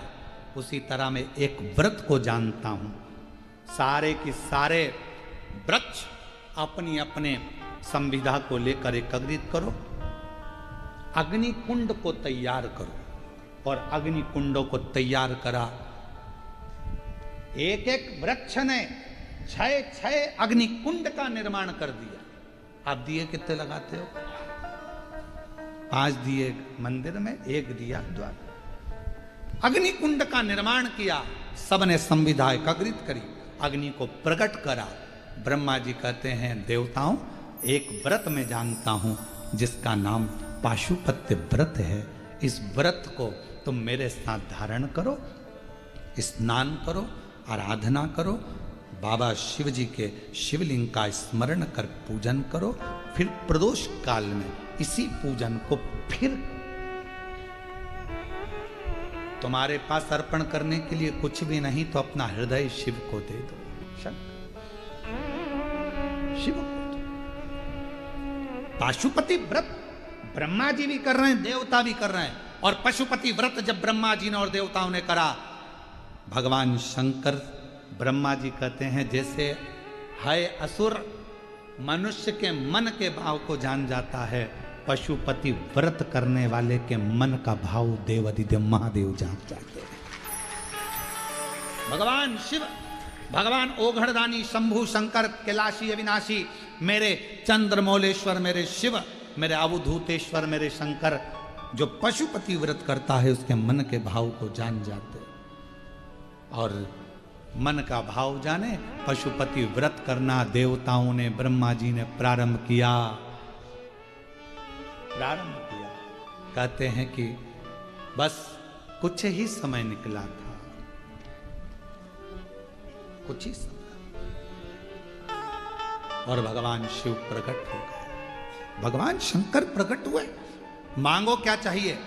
उसी तरह मैं एक व्रत को जानता हूं। सारे की सारे वृक्ष अपनी अपने संविधा को लेकर एकत्रित करो, अग्नि कुंड को तैयार करो। और अग्नि कुंडों को तैयार करा, एक एक वृक्ष ने 6 अग्नि कुंड का निर्माण कर दिया। आप दिए कितने लगाते हो? 5 दिए मंदिर में, 1 दिया द्वार। अग्नि कुंड का निर्माण किया, सबने संविधा एकत्रित करी, अग्नि को प्रकट करा। ब्रह्मा जी कहते हैं देवताओं, एक व्रत मैं जानता हूं जिसका नाम पाशुपत्य व्रत है। इस व्रत को तुम मेरे साथ धारण करो, स्नान करो, आराधना करो, बाबा शिव जी के शिवलिंग का स्मरण कर पूजन करो। फिर प्रदोष काल में इसी पूजन को फिर तुम्हारे पास अर्पण करने के लिए कुछ भी नहीं तो अपना हृदय शिव को दे दो। शिव को दो। पाशुपति व्रत ब्रह्मा जी भी कर रहे हैं, देवता भी कर रहे हैं। और पशुपति व्रत जब ब्रह्मा जी ने और देवताओं ने करा, भगवान शंकर ब्रह्मा जी कहते हैं जैसे है असुर मनुष्य के मन के भाव को जान जाता है, पशुपति व्रत करने वाले के मन का भाव देवादिदेव महादेव जान जाते हैं। भगवान शिव, भगवान ओघड़दानी, शंभु, शंकर, कैलाशी, अविनाशी, मेरे चंद्रमौलेश्वर, मेरे शिव, मेरे अवधूतेश्वर, मेरे शंकर, जो पशुपति व्रत करता है उसके मन के भाव को जान जाते। और मन का भाव जाने, पशुपति व्रत करना देवताओं ने, ब्रह्मा जी ने प्रारंभ किया। कहते हैं कि बस कुछ ही समय निकला था, कुछ ही समय, और भगवान शिव प्रकट हो गए। भगवान शंकर प्रकट हुए। मांगो क्या चाहिए?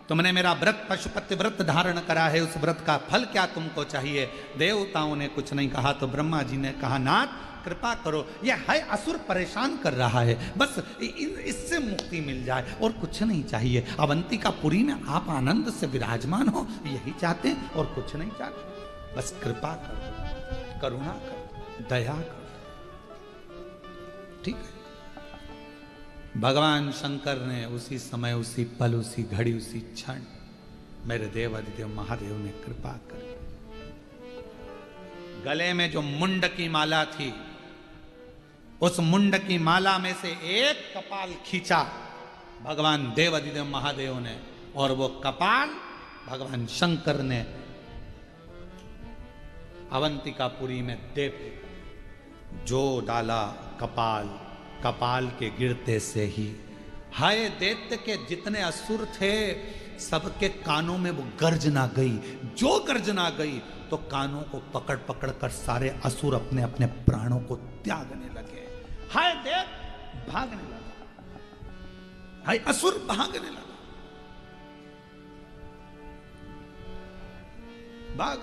तुमने मेरा व्रत पशुपति व्रत धारण करा है, उस व्रत का फल क्या तुमको चाहिए? देवताओं ने कुछ नहीं कहा तो ब्रह्मा जी ने कहा नाथ कृपा करो, यह है असुर परेशान कर रहा है, बस इससे मुक्ति मिल जाए और कुछ नहीं चाहिए। अवंतिकापुरी में आप आनंद से विराजमान हो, यही चाहते हैं और कुछ नहीं चाहते। बस कृपा करो, करुणा करो, दया करो। ठीक है। भगवान शंकर ने उसी समय, उसी पल, उसी घड़ी, उसी क्षण मेरे देवादिदेव महादेव ने कृपा करी। गले में जो मुंड की माला थी, उस मुंड की माला में से एक कपाल खींचा भगवान देवादिदेव महादेव ने, और वो कपाल भगवान शंकर ने अवंतिकापुरी में दे जो डाला कपाल, कपाल के गिरते से ही हाय दैत्य के जितने असुर थे सबके कानों में वो गर्जना गई। जो गर्जना गई तो कानों को पकड़ पकड़ कर सारे असुर अपने अपने प्राणों को त्यागने लगे। हाय दैत्य भागने लगा, हाय असुर भागने लगा, भाग।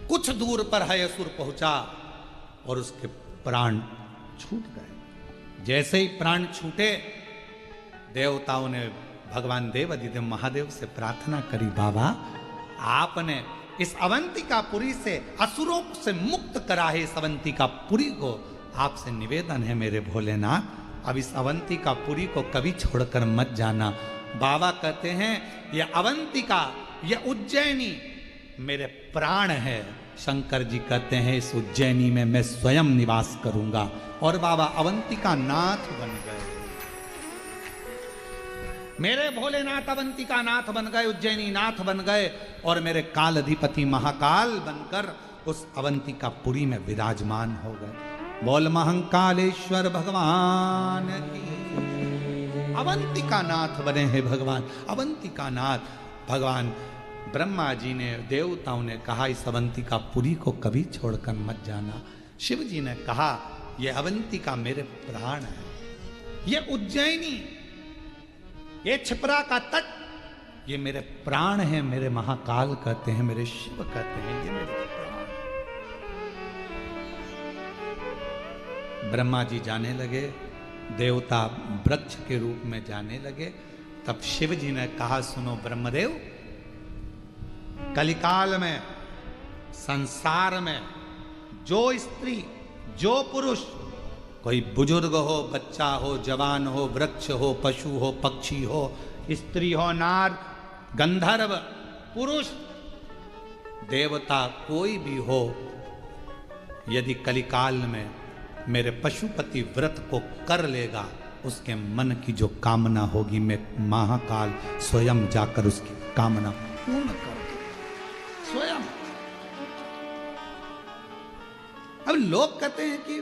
कुछ दूर पर है असुर पहुंचा और उसके प्राण छूट गए। जैसे ही प्राण छूटे, देवताओं ने भगवान देवादिदेव महादेव से प्रार्थना करी, बाबा आपने इस अवंतिकापुरी से असुरों से मुक्त करा है। इस अवंतिकापुरी को आपसे निवेदन है मेरे भोलेनाथ, अब इस अवंतिकापुरी को कभी छोड़कर मत जाना। बाबा कहते हैं यह अवंतिका, यह उज्जैनी मेरे प्राण है। शंकर जी कहते हैं इस उज्जैनी में मैं स्वयं निवास करूंगा। और बाबा अवंतिका नाथ बन गए। मेरे भोलेनाथ अवंतिका नाथ बन गए, उज्जैनी नाथ बन गए, और मेरे काल अधिपति महाकाल बनकर उस अवंतिकापुरी में विराजमान हो गए। बोल महंकालेश्वर भगवान की। अवंतिका नाथ बने हैं भगवान, अवंतिका नाथ भगवान ब्रह्मा जी ने, देवताओं ने कहा इस अवंतिकापुरी को कभी छोड़कर मत जाना। शिव जी ने कहा ये अवंतिका मेरे प्राण है, ये उज्जैनी, ये छिपरा का तट, ये मेरे प्राण है, मेरे महाकाल कहते हैं, मेरे शिव कहते हैं, ये मेरे प्राण। ब्रह्मा जी जाने लगे, देवता वृक्ष के रूप में जाने लगे। तब शिव जी ने कहा सुनो ब्रह्मदेव, कलिकाल में संसार में जो स्त्री, जो पुरुष, कोई बुजुर्ग हो, बच्चा हो, जवान हो, वृक्ष हो, पशु हो, पक्षी हो, स्त्री हो, नार, गंधर्व, पुरुष, देवता, कोई भी हो, यदि कलिकाल में मेरे पशुपति व्रत को कर लेगा, उसके मन की जो कामना होगी मैं महाकाल स्वयं जाकर उसकी कामना पूर्ण कर दूंगा स्वयं। अब लोग कहते हैं कि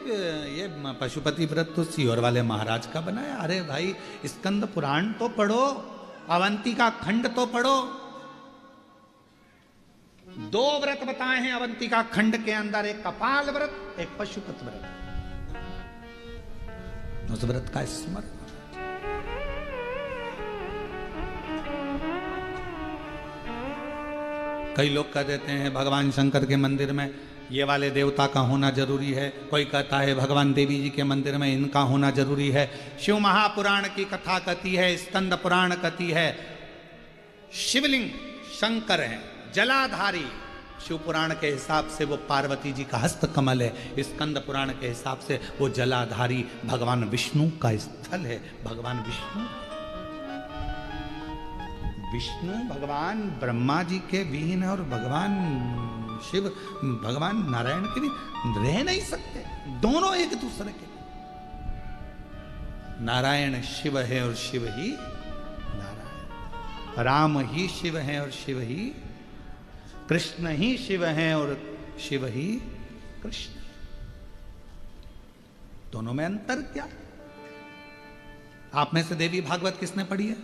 ये पशुपति व्रत तो सीहोर वाले महाराज का बनाया। अरे भाई स्कंद पुराण तो पढ़ो, अवंतिका खंड तो पढ़ो। 2 व्रत बताए हैं अवंतिका खंड के अंदर, एक कपाल व्रत, एक पशुपति व्रत। उस व्रत का स्मरण। कई लोग कह देते हैं भगवान शंकर के मंदिर में ये वाले देवता का होना जरूरी है, कोई कहता है भगवान देवी जी के मंदिर में इनका होना जरूरी है। शिव महापुराण की कथा कहती है, स्कंद पुराण कहती है शिवलिंग शंकर है, जलाधारी। शिव पुराण के हिसाब से वो पार्वती जी का हस्त कमल है, स्कंद पुराण के हिसाब से वो जलाधारी भगवान विष्णु का स्थल है। भगवान विष्णु भगवान ब्रह्मा जी के विहीन है और भगवान शिव भगवान नारायण के भी रह नहीं सकते, दोनों एक दूसरे के। नारायण शिव है और शिव ही नारायण, राम ही शिव है और शिव ही, कृष्ण ही शिव है और शिव ही कृष्ण। दोनों में अंतर क्या? आप में से देवी भागवत किसने पढ़ी है?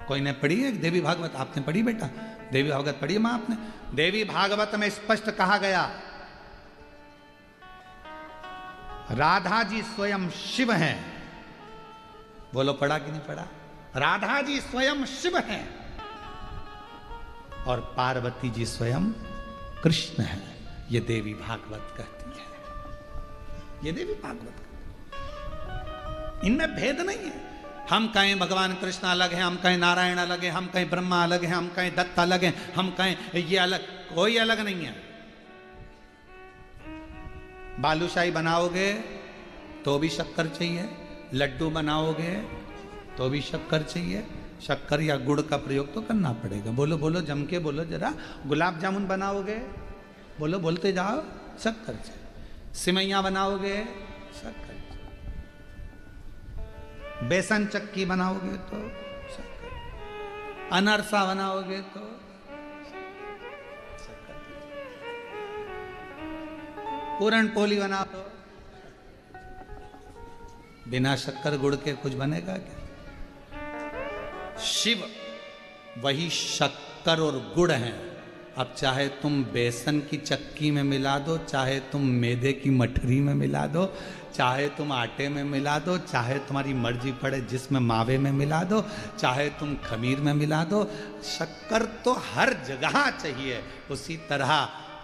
कोई ने पढ़ी है देवी भागवत? आपने पढ़ी बेटा? देवी भागवत पढ़ी है मां आपने? देवी भागवत में स्पष्ट कहा गया राधा जी स्वयं शिव हैं। बोलो पढ़ा कि नहीं पढ़ा? राधा जी स्वयं शिव हैं और पार्वती जी स्वयं कृष्ण है। ये देवी भागवत कहती है, ये देवी भागवत कहती है। इनमें भेद नहीं है। हम कहें भगवान कृष्ण अलग है, हम कहें नारायण अलग है, हम कहें ब्रह्मा अलग है, हम कहें दत्त अलग है, हम कहें ये अलग, कोई अलग नहीं है। बालूशाही बनाओगे तो भी शक्कर चाहिए, लड्डू बनाओगे तो भी शक्कर चाहिए। शक्कर या गुड़ का प्रयोग तो करना पड़ेगा। बोलो बोलो जम के बोलो जरा। गुलाब जामुन बनाओगे, बोलो बोलते जाओ, शक्कर चाहिए। सिमैयाँ बनाओगे, शक्कर। बेसन चक्की बनाओगे तो शक्कर, अनरसा बनाओगे तो शक्कर, पूरण पोली बनाओ तो बिना शक्कर गुड़ के कुछ बनेगा क्या? शिव वही शक्कर और गुड़ हैं। अब चाहे तुम बेसन की चक्की में मिला दो, चाहे तुम मैदे की मठरी में मिला दो, चाहे तुम आटे में मिला दो, चाहे तुम्हारी मर्जी पड़े जिसमें मावे में मिला दो, चाहे तुम खमीर में मिला दो, शक्कर तो हर जगह चाहिए। उसी तरह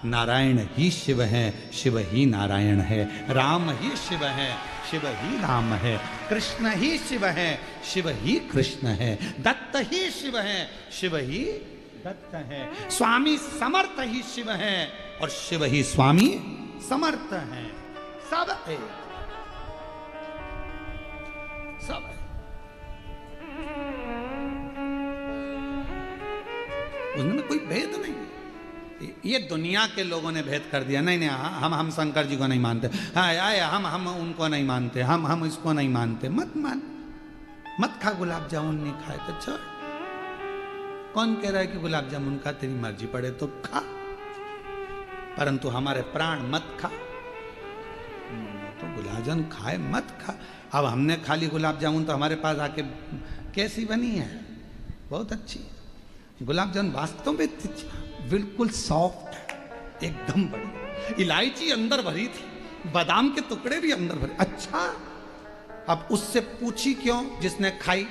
नारायण ही शिव हैं, शिव ही नारायण है। राम ही शिव है, शिव ही राम है। कृष्ण ही शिव है, शिव ही कृष्ण है। दत्त ही शिव है, शिव ही दत्त है। स्वामी समर्थ ही शिव है और शिव ही स्वामी समर्थ है। सब है, सब है। उसमें कोई भेद नहीं। ये दुनिया के लोगों ने भेद कर दिया। नहीं नहीं, हम शंकर जी को नहीं मानते, हाँ हम उनको नहीं मानते, हम इसको नहीं मानते। मत मान, मत खा गुलाब जामुन, नहीं खाए तो छोड़। कौन कह रहा है कि गुलाब जामुन खा, तेरी मर्जी पड़े तो खा, परंतु हमारे प्राण मत खा। तो गुलाब जामुन खाए मत खा। अब हमने खा ली गुलाब जामुन तो हमारे पास आके कैसी बनी है? बहुत अच्छी। गुलाब जामुन वास्तव में बिल्कुल सॉफ्ट है, एकदम बढ़िया। इलायची अंदर भरी थी, बादाम के टुकड़े भी अंदर भरे। अच्छा, अब उससे पूछी क्यों जिसने खाई,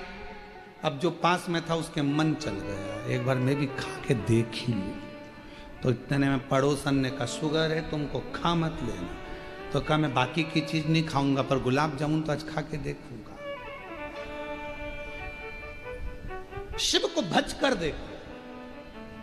अब जो पास में था उसके मन चल गया, एक बार मैं भी खा के देख ही लूं। तो इतने में पड़ोसन ने कहा शुगर है तुमको, खा मत लेना। तो कहा मैं बाकी की चीज नहीं खाऊंगा पर गुलाब जामुन तो आज खा के देखूंगा। शिव को भज कर देखो,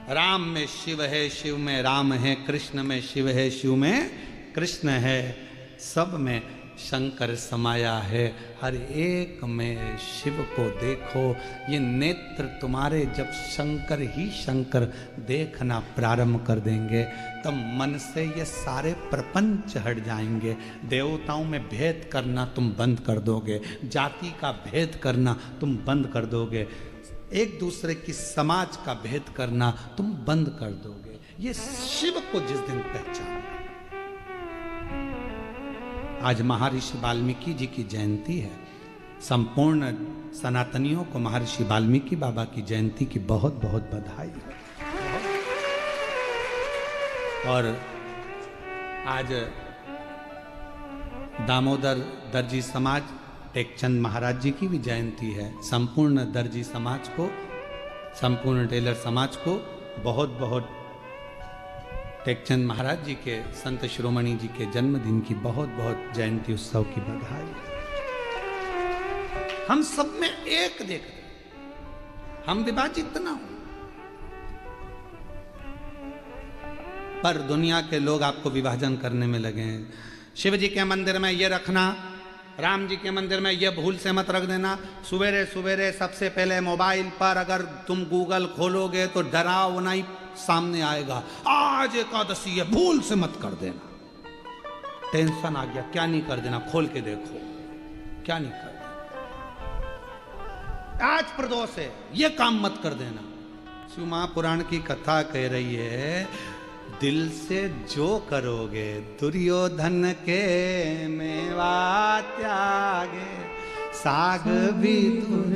राम में शिव है, शिव में राम है, कृष्ण में शिव है, शिव में कृष्ण है, सब में शंकर समाया है, हर एक में शिव को देखो। ये नेत्र तुम्हारे जब शंकर ही शंकर देखना प्रारंभ कर देंगे तब मन से ये सारे प्रपंच हट जाएंगे। देवताओं में भेद करना तुम बंद कर दोगे, जाति का भेद करना तुम बंद कर दोगे, एक दूसरे की समाज का भेद करना तुम बंद कर दोगे। ये शिव को जिस दिन पहचान, आज महर्षि वाल्मीकि जी की जयंती है। संपूर्ण सनातनियों को महर्षि वाल्मीकि बाबा की जयंती की बहुत बहुत बधाई है। और आज दामोदर दर्जी समाज टेकचंद महाराज जी की भी जयंती है। संपूर्ण दर्जी समाज को, संपूर्ण टेलर समाज को बहुत बहुत टेकचंद महाराज जी के, संत शिरोमणि जी के जन्मदिन की बहुत बहुत जयंती उत्सव की बधाई। हम सब में एक देखते, हम विभाजित ना हो, पर दुनिया के लोग आपको विभाजन करने में लगे हैं। शिव जी के मंदिर में ये रखना, राम जी के मंदिर में ये भूल से मत रख देना। सवेरे सवेरे सबसे पहले मोबाइल पर अगर तुम गूगल खोलोगे तो डरावना ही सामने आएगा, आज एकादशी है, भूल से मत कर देना। टेंशन आ गया, क्या नहीं कर देना, खोल के देखो क्या नहीं कर देना। आज प्रदोष है, ये काम मत कर देना। शिव महापुराण की कथा कह रही है, दिल से जो करोगे दुर्योधन के मेवा त्यागे, साग भी दूर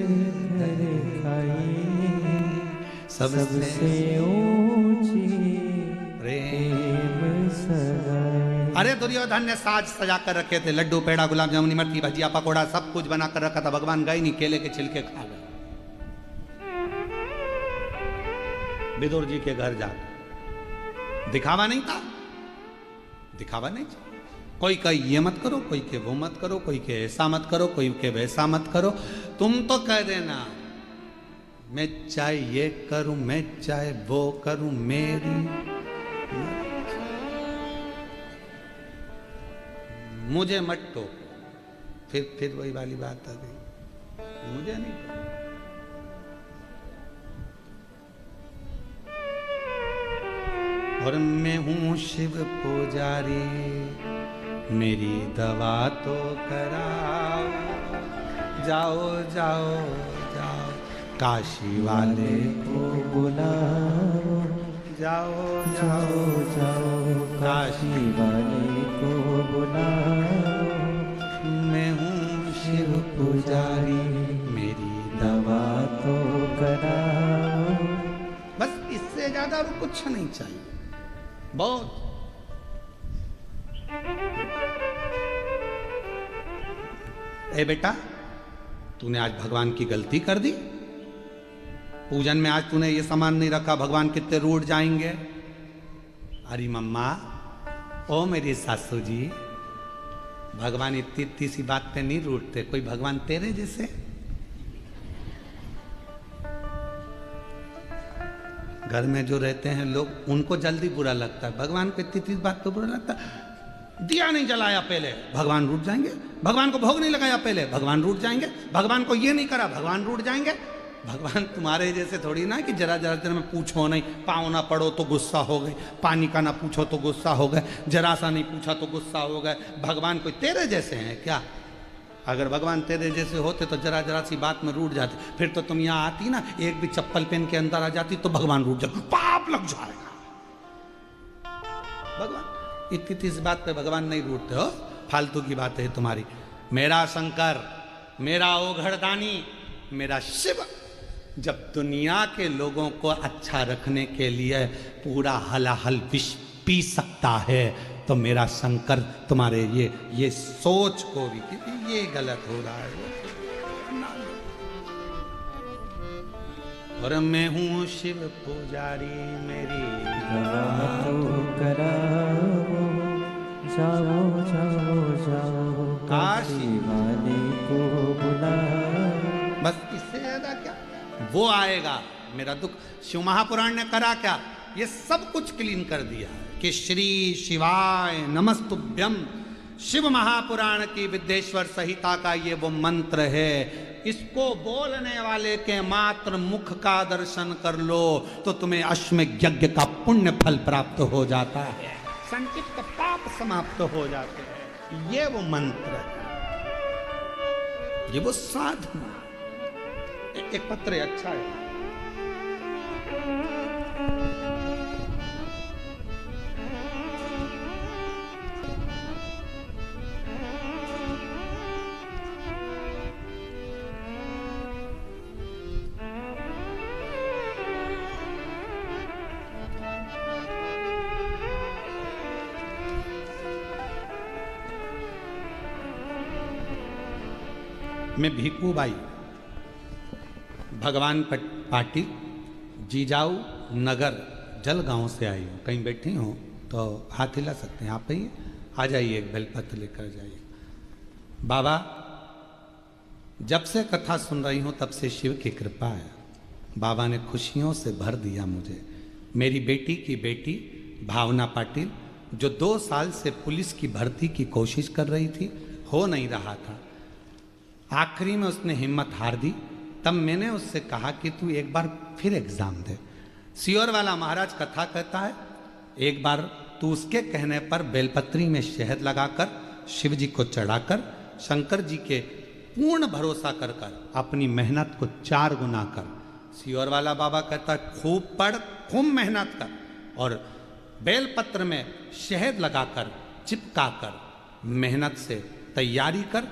खाई, सबसे ऊंची प्रेम सगाई। अरे दुर्योधन ने साज सजा कर रखे थे, लड्डू पेड़ा गुलाब जामुन इमरती भजिया पकोड़ा सब कुछ बना कर रखा था, भगवान गए नहीं, केले के छिलके खा गए। विदुर जी के घर जाकर दिखावा नहीं था, दिखावा नहीं था। कोई कहे ये मत करो, कोई के वो मत करो, कोई के ऐसा मत करो, कोई के वैसा मत करो। तुम तो कह देना मैं चाहे ये करूं, मैं चाहे वो करूं, मेरी मुझे मत टोको। फिर वही वाली बात आ गई, मुझे नहीं टोको। और मैं हूं शिव पुजारी, मेरी दवा तो कराओ, जाओ जाओ जाओ काशी वाले को बुलाओ, जाओ जाओ जाओ काशी वाले को बुलाओ। मैं हूँ शिव पुजारी, मेरी दवा तो कराओ। बस इससे ज्यादा और कुछ नहीं चाहिए। बहुत ए बेटा, तूने आज भगवान की गलती कर दी, पूजन में आज तूने ये सामान नहीं रखा, भगवान कितने रूठ जाएंगे। अरे मम्मा, ओ मेरी सासू जी, भगवान इतनी इतनी सी बात पे नहीं रूठते, कोई भगवान तेरे जैसे। घर में जो रहते हैं लोग, उनको जल्दी बुरा लगता है, भगवान को इतनी इतनी बात तो बुरा लगता है। दिया नहीं जलाया पहले, भगवान रूठ जाएंगे। भगवान को भोग नहीं लगाया पहले, भगवान रूठ जाएंगे। भगवान को ये नहीं करा, भगवान रूठ जाएंगे। भगवान तुम्हारे जैसे थोड़ी ना कि जरा जरा देर में पूछो नहीं, पाँव ना पड़ो तो गुस्सा हो गए, पानी का ना पूछो तो गुस्सा हो गए, जरा सा नहीं पूछा तो गुस्सा हो गए। भगवान कोई तेरे जैसे हैं क्या? अगर भगवान तेरे जैसे होते तो जरा जरा सी बात में रूठ जाते। फिर तो तुम यहाँ आती ना, एक भी चप्पल पहन के अंदर आ जाती तो भगवान रूठ जाता, पाप लग जाएगा। भगवान इतनी इस बात पे भगवान नहीं रूठते हो, फालतू की बात है तुम्हारी। मेरा शंकर, मेरा ओघड़दानी, मेरा शिव जब दुनिया के लोगों को अच्छा रखने के लिए पूरा हलाहल विष पी सकता है, तो मेरा शंकर तुम्हारे ये सोच को भी कि ये गलत हो रहा है। और मैं हूँ शिव पुजारी, मेरी तो कराओ, जाओ जाओ जाओ काशी वाले को बुलाओ। बस इससे ज्यादा क्या वो आएगा मेरा दुख। शिव महापुराण ने करा क्या, ये सब कुछ क्लीन कर दिया कि श्री शिवाय नमस्तुभ्यम। शिव महापुराण की विद्येश्वर संहिता का ये वो मंत्र है, इसको बोलने वाले के मात्र मुख का दर्शन कर लो तो तुम्हें अश्वमेध यज्ञ का पुण्य फल प्राप्त हो जाता है, संचित पाप समाप्त हो जाते हैं। ये वो मंत्र है, ये वो साधना। एक पत्र है, अच्छा है। मैं भीकू बाई भगवान पाटिल जीजाऊ नगर जलगांव से आई हूँ। कहीं बैठी हूँ तो हाथ हिला सकते हैं, आप ही आ जाइए, एक बेलपत्र लेकर जाइए। बाबा, जब से कथा सुन रही हूँ तब से शिव की कृपा है। बाबा ने खुशियों से भर दिया मुझे। मेरी बेटी की बेटी भावना पाटिल, जो 2 साल से पुलिस की भर्ती की कोशिश कर रही थी, हो नहीं रहा था, आखिरी में उसने हिम्मत हार दी। तब मैंने उससे कहा कि तू एक बार फिर एग्जाम दे। सियोर वाला महाराज कथा कहता है, एक बार तू उसके कहने पर बेलपत्री में शहद लगाकर शिव जी को चढ़ाकर शंकर जी के पूर्ण भरोसा कर अपनी मेहनत को 4 गुना कर। सियोर वाला बाबा कहता है, खूब पढ़, खूब मेहनत कर और बेलपत्र में शहद लगाकर चिपकाकर मेहनत से तैयारी कर,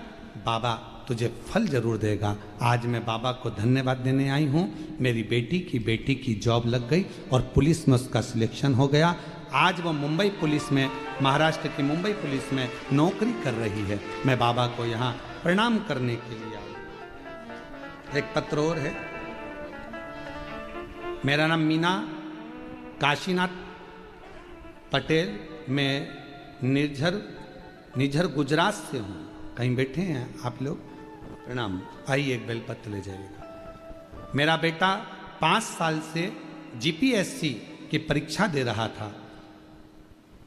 बाबा तुझे फल जरूर देगा। आज मैं बाबा को धन्यवाद देने आई हूँ। मेरी बेटी की जॉब लग गई और पुलिस में उसका सिलेक्शन हो गया। आज वो मुंबई पुलिस में, महाराष्ट्र की मुंबई पुलिस में नौकरी कर रही है। मैं बाबा को यहाँ प्रणाम करने के लिए आई। एक पत्र और है। मेरा नाम मीना काशीनाथ पटेल, मैं निझर गुजरात से हूँ। कहीं बैठे हैं आप लोग? प्रणाम। आइए, एक बेलपत्र ले जाइएगा। मेरा बेटा 5 साल से जीपीएससी की परीक्षा दे रहा था।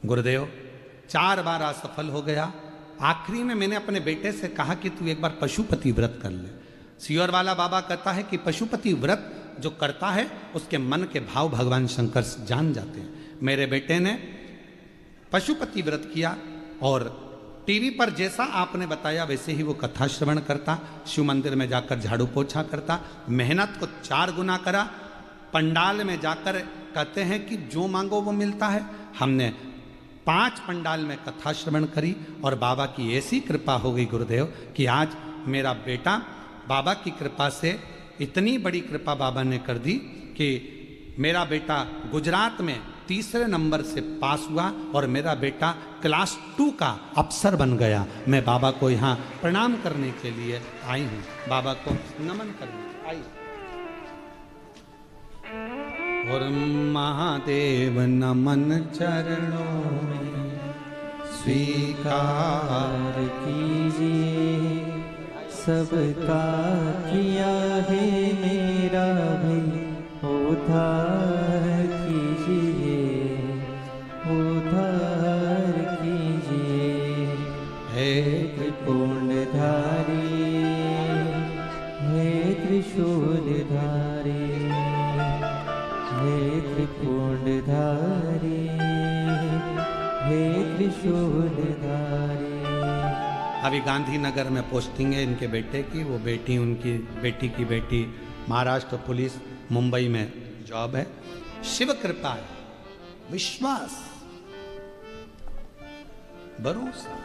गुरुदेव 4 बार असफल हो गया। आखिरी में मैंने अपने बेटे से कहा कि तू एक बार पशुपति व्रत कर ले। सियोर वाला बाबा कहता है कि पशुपति व्रत जो करता है उसके मन के भाव भगवान शंकर जान जाते हैं। मेरे बेटे ने पशुपति व्रत किया और टीवी पर जैसा आपने बताया वैसे ही वो कथा श्रवण करता, शिव मंदिर में जाकर झाड़ू पोछा करता, मेहनत को 4 गुना करा। पंडाल में जाकर कहते हैं कि जो मांगो वो मिलता है। हमने 5 पंडाल में कथा श्रवण करी और बाबा की ऐसी कृपा हो गई गुरुदेव कि आज मेरा बेटा, बाबा की कृपा से इतनी बड़ी कृपा बाबा ने कर दी कि मेरा बेटा गुजरात में 3रे नंबर से पास हुआ और मेरा बेटा क्लास 2 का अफसर बन गया। मैं बाबा को यहाँ प्रणाम करने के लिए आई हूँ, बाबा को नमन करने आई। और महादेव नमन चरणों में स्वीकार कीजिए, सबका किया है मेरा भी उद्धार कीजिए, उद्धार कीजिए। हे त्रिपुंडधारी, हे त्रिशूलधारी, हे त्रिपुंडधारी, हे त्रिशूलधारी। अभी गांधीनगर में पोस्टिंग है इनके बेटे की। वो बेटी, उनकी बेटी की बेटी महाराष्ट्र पुलिस मुंबई में जॉब है। शिव कृपा है, विश्वास, भरोसा।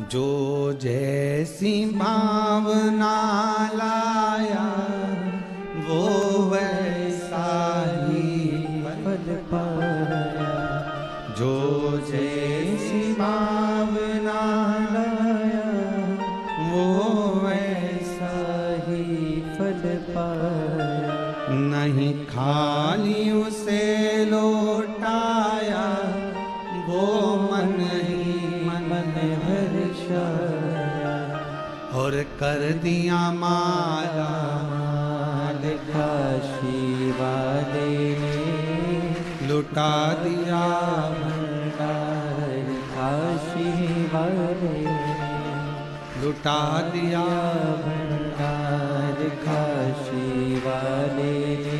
जो जैसी भावना लाया वो वैसा ही फल पाया, जो जैसी भावना लाया वो वैसा ही फल पाया, नहीं खाली उसे लौटाया, वो मन ही मन हर्षाया, और कर दिया माला माल काशी वाले ने लुटा दिया भंडार काशी वाले ने लुटा दिया भंडार काशी वाले ने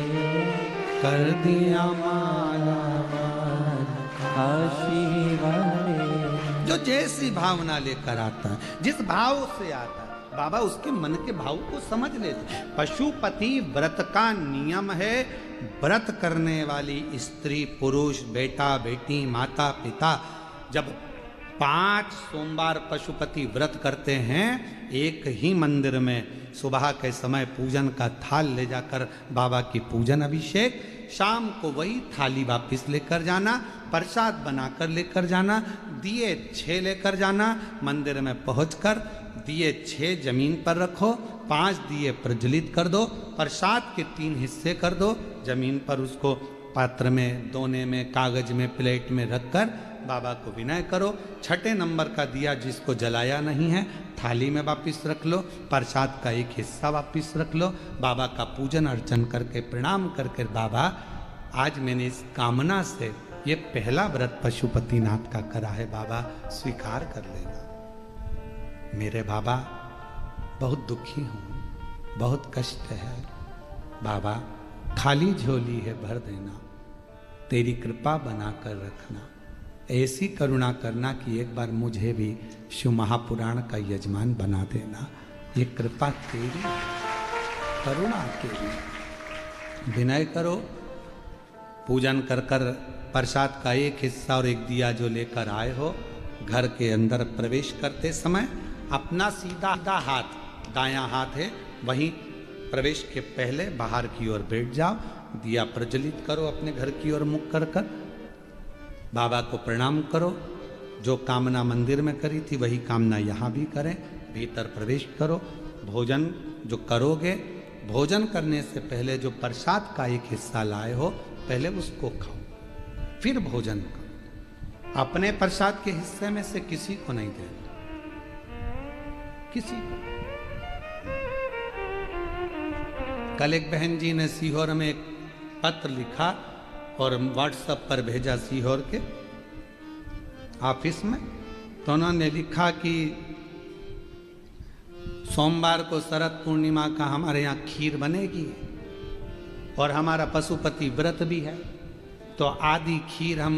कर दिया माला माल काशी वाले ने। जो जैसी भावना लेकर आता है, जिस भाव से आता है, बाबा उसके मन के भाव को समझ लेते। पशुपति व्रत का नियम है, व्रत करने वाली स्त्री पुरुष बेटा बेटी माता पिता जब 5 सोमवार पशुपति व्रत करते हैं, एक ही मंदिर में सुबह के समय पूजन का थाल ले जाकर बाबा की पूजन अभिषेक, शाम को वही थाली वापस लेकर जाना, प्रसाद बनाकर लेकर जाना, दिए 6 लेकर जाना, मंदिर में पहुंचकर दिए 6 जमीन पर रखो, 5 दिए प्रज्वलित कर दो, प्रसाद के 3 हिस्से कर दो, जमीन पर उसको पात्र में, दोने में, कागज में, प्लेट में रखकर बाबा को विनय करो। 6ठे नंबर का दिया जिसको जलाया नहीं है थाली में वापस रख लो, प्रसाद का एक हिस्सा वापस रख लो, बाबा का पूजन अर्चन करके प्रणाम करके, बाबा आज मैंने इस कामना से ये पहला व्रत पशुपतिनाथ का करा है, बाबा स्वीकार कर लेना। मेरे बाबा बहुत दुखी हूँ, बहुत कष्ट है बाबा, खाली झोली है भर देना, तेरी कृपा बना कर रखना, ऐसी करुणा करना कि एक बार मुझे भी शिव महापुराण का यजमान बना देना, ये कृपा तेरी करुणा तेरी। विनय करो, पूजन कर कर प्रसाद का एक हिस्सा और एक दिया जो लेकर आए हो, घर के अंदर प्रवेश करते समय अपना सीधा हाथ, दायां हाथ है वहीं प्रवेश के पहले बाहर की ओर बैठ जाओ, दिया प्रज्वलित करो, अपने घर की ओर मुख कर कर बाबा को प्रणाम करो। जो कामना मंदिर में करी थी वही कामना यहाँ भी करें, भीतर प्रवेश करो। भोजन जो करोगे, भोजन करने से पहले जो प्रसाद का एक हिस्सा लाए हो पहले उसको खाओ, फिर भोजन करो। अपने प्रसाद के हिस्से में से किसी को नहीं देना, किसी को। कल एक बहन जी ने सीहोर में एक पत्र लिखा और व्हाट्सएप पर भेजा सीहोर के ऑफिस में, तो उन्होंने लिखा कि सोमवार को शरद पूर्णिमा का हमारे यहाँ खीर बनेगी और हमारा पशुपति व्रत भी है, तो आधी खीर हम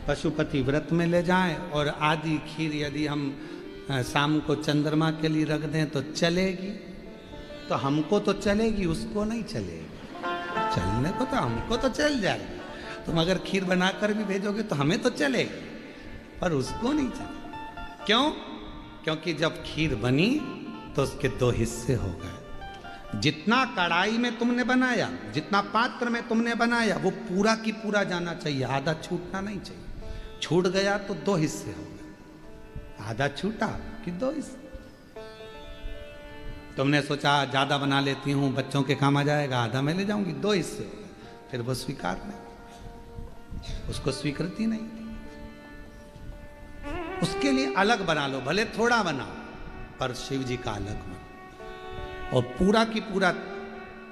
पशुपति व्रत में ले जाएं और आधी खीर यदि हम शाम को चंद्रमा के लिए रख दें तो चलेगी। तो हमको तो चलेगी, उसको नहीं चलेगी। चलने को तो हमको तो चल जाएगा, तुम अगर खीर बनाकर भी भेजोगे तो हमें तो चलेगी, पर उसको नहीं चलेगा। क्यों? क्योंकि जब खीर बनी तो उसके 2 हिस्से हो गए। जितना कढ़ाई में तुमने बनाया, जितना पात्र में तुमने बनाया, वो पूरा की पूरा जाना चाहिए, आधा छूटना नहीं चाहिए। छूट गया तो 2 हिस्से हो गए, आधा छूटा कि 2 हिस्से। तुमने सोचा ज्यादा बना लेती हूं, बच्चों के काम आ जाएगा, आधा मैं ले जाऊंगी, 2 हिस्से हो गए, फिर वो स्वीकार नहीं, उसको स्वीकृति नहीं थी। उसके लिए अलग बना लो, भले थोड़ा बनाओ, पर शिव जी का अलग बना, और पूरा की पूरा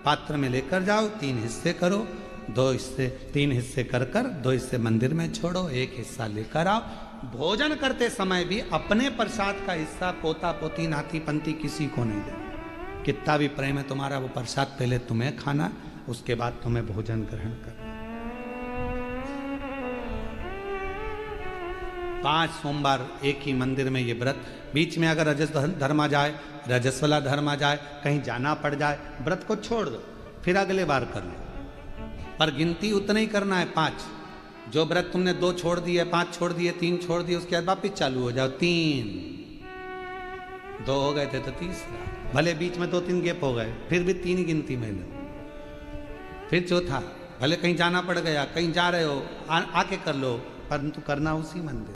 पात्र में लेकर जाओ, 3 हिस्से करो, 2 हिस्से 3 हिस्से कर कर 2 हिस्से मंदिर में छोड़ो, 1 हिस्सा लेकर आओ। भोजन करते समय भी अपने प्रसाद का हिस्सा पोता पोती नाती पंती किसी को नहीं देना। कितना भी प्रेम है तुम्हारा, वो प्रसाद पहले तुम्हें खाना, उसके बाद तुम्हें भोजन ग्रहण करना। 5 सोमवार एक ही मंदिर में ये व्रत, बीच में अगर रजस धर्म आ जाए, रजस वाला धर्म आ जाए, कहीं जाना पड़ जाए, व्रत को छोड़ दो, फिर अगले बार कर लो, पर गिनती उतना ही करना है 5। जो व्रत तुमने 2 छोड़ दिए, 5 छोड़ दिए, 3 छोड़ दिए, उसके बाद वापिस चालू हो जाओ 3। दो हो गए थे तो तीसरा, भले बीच में 2-3 गैप हो गए, फिर भी 3 ही गिनती में लो। फिर चौथा, भले कहीं जाना पड़ गया, कहीं जा रहे हो, आके कर लो, परंतु करना उसी मंदिर।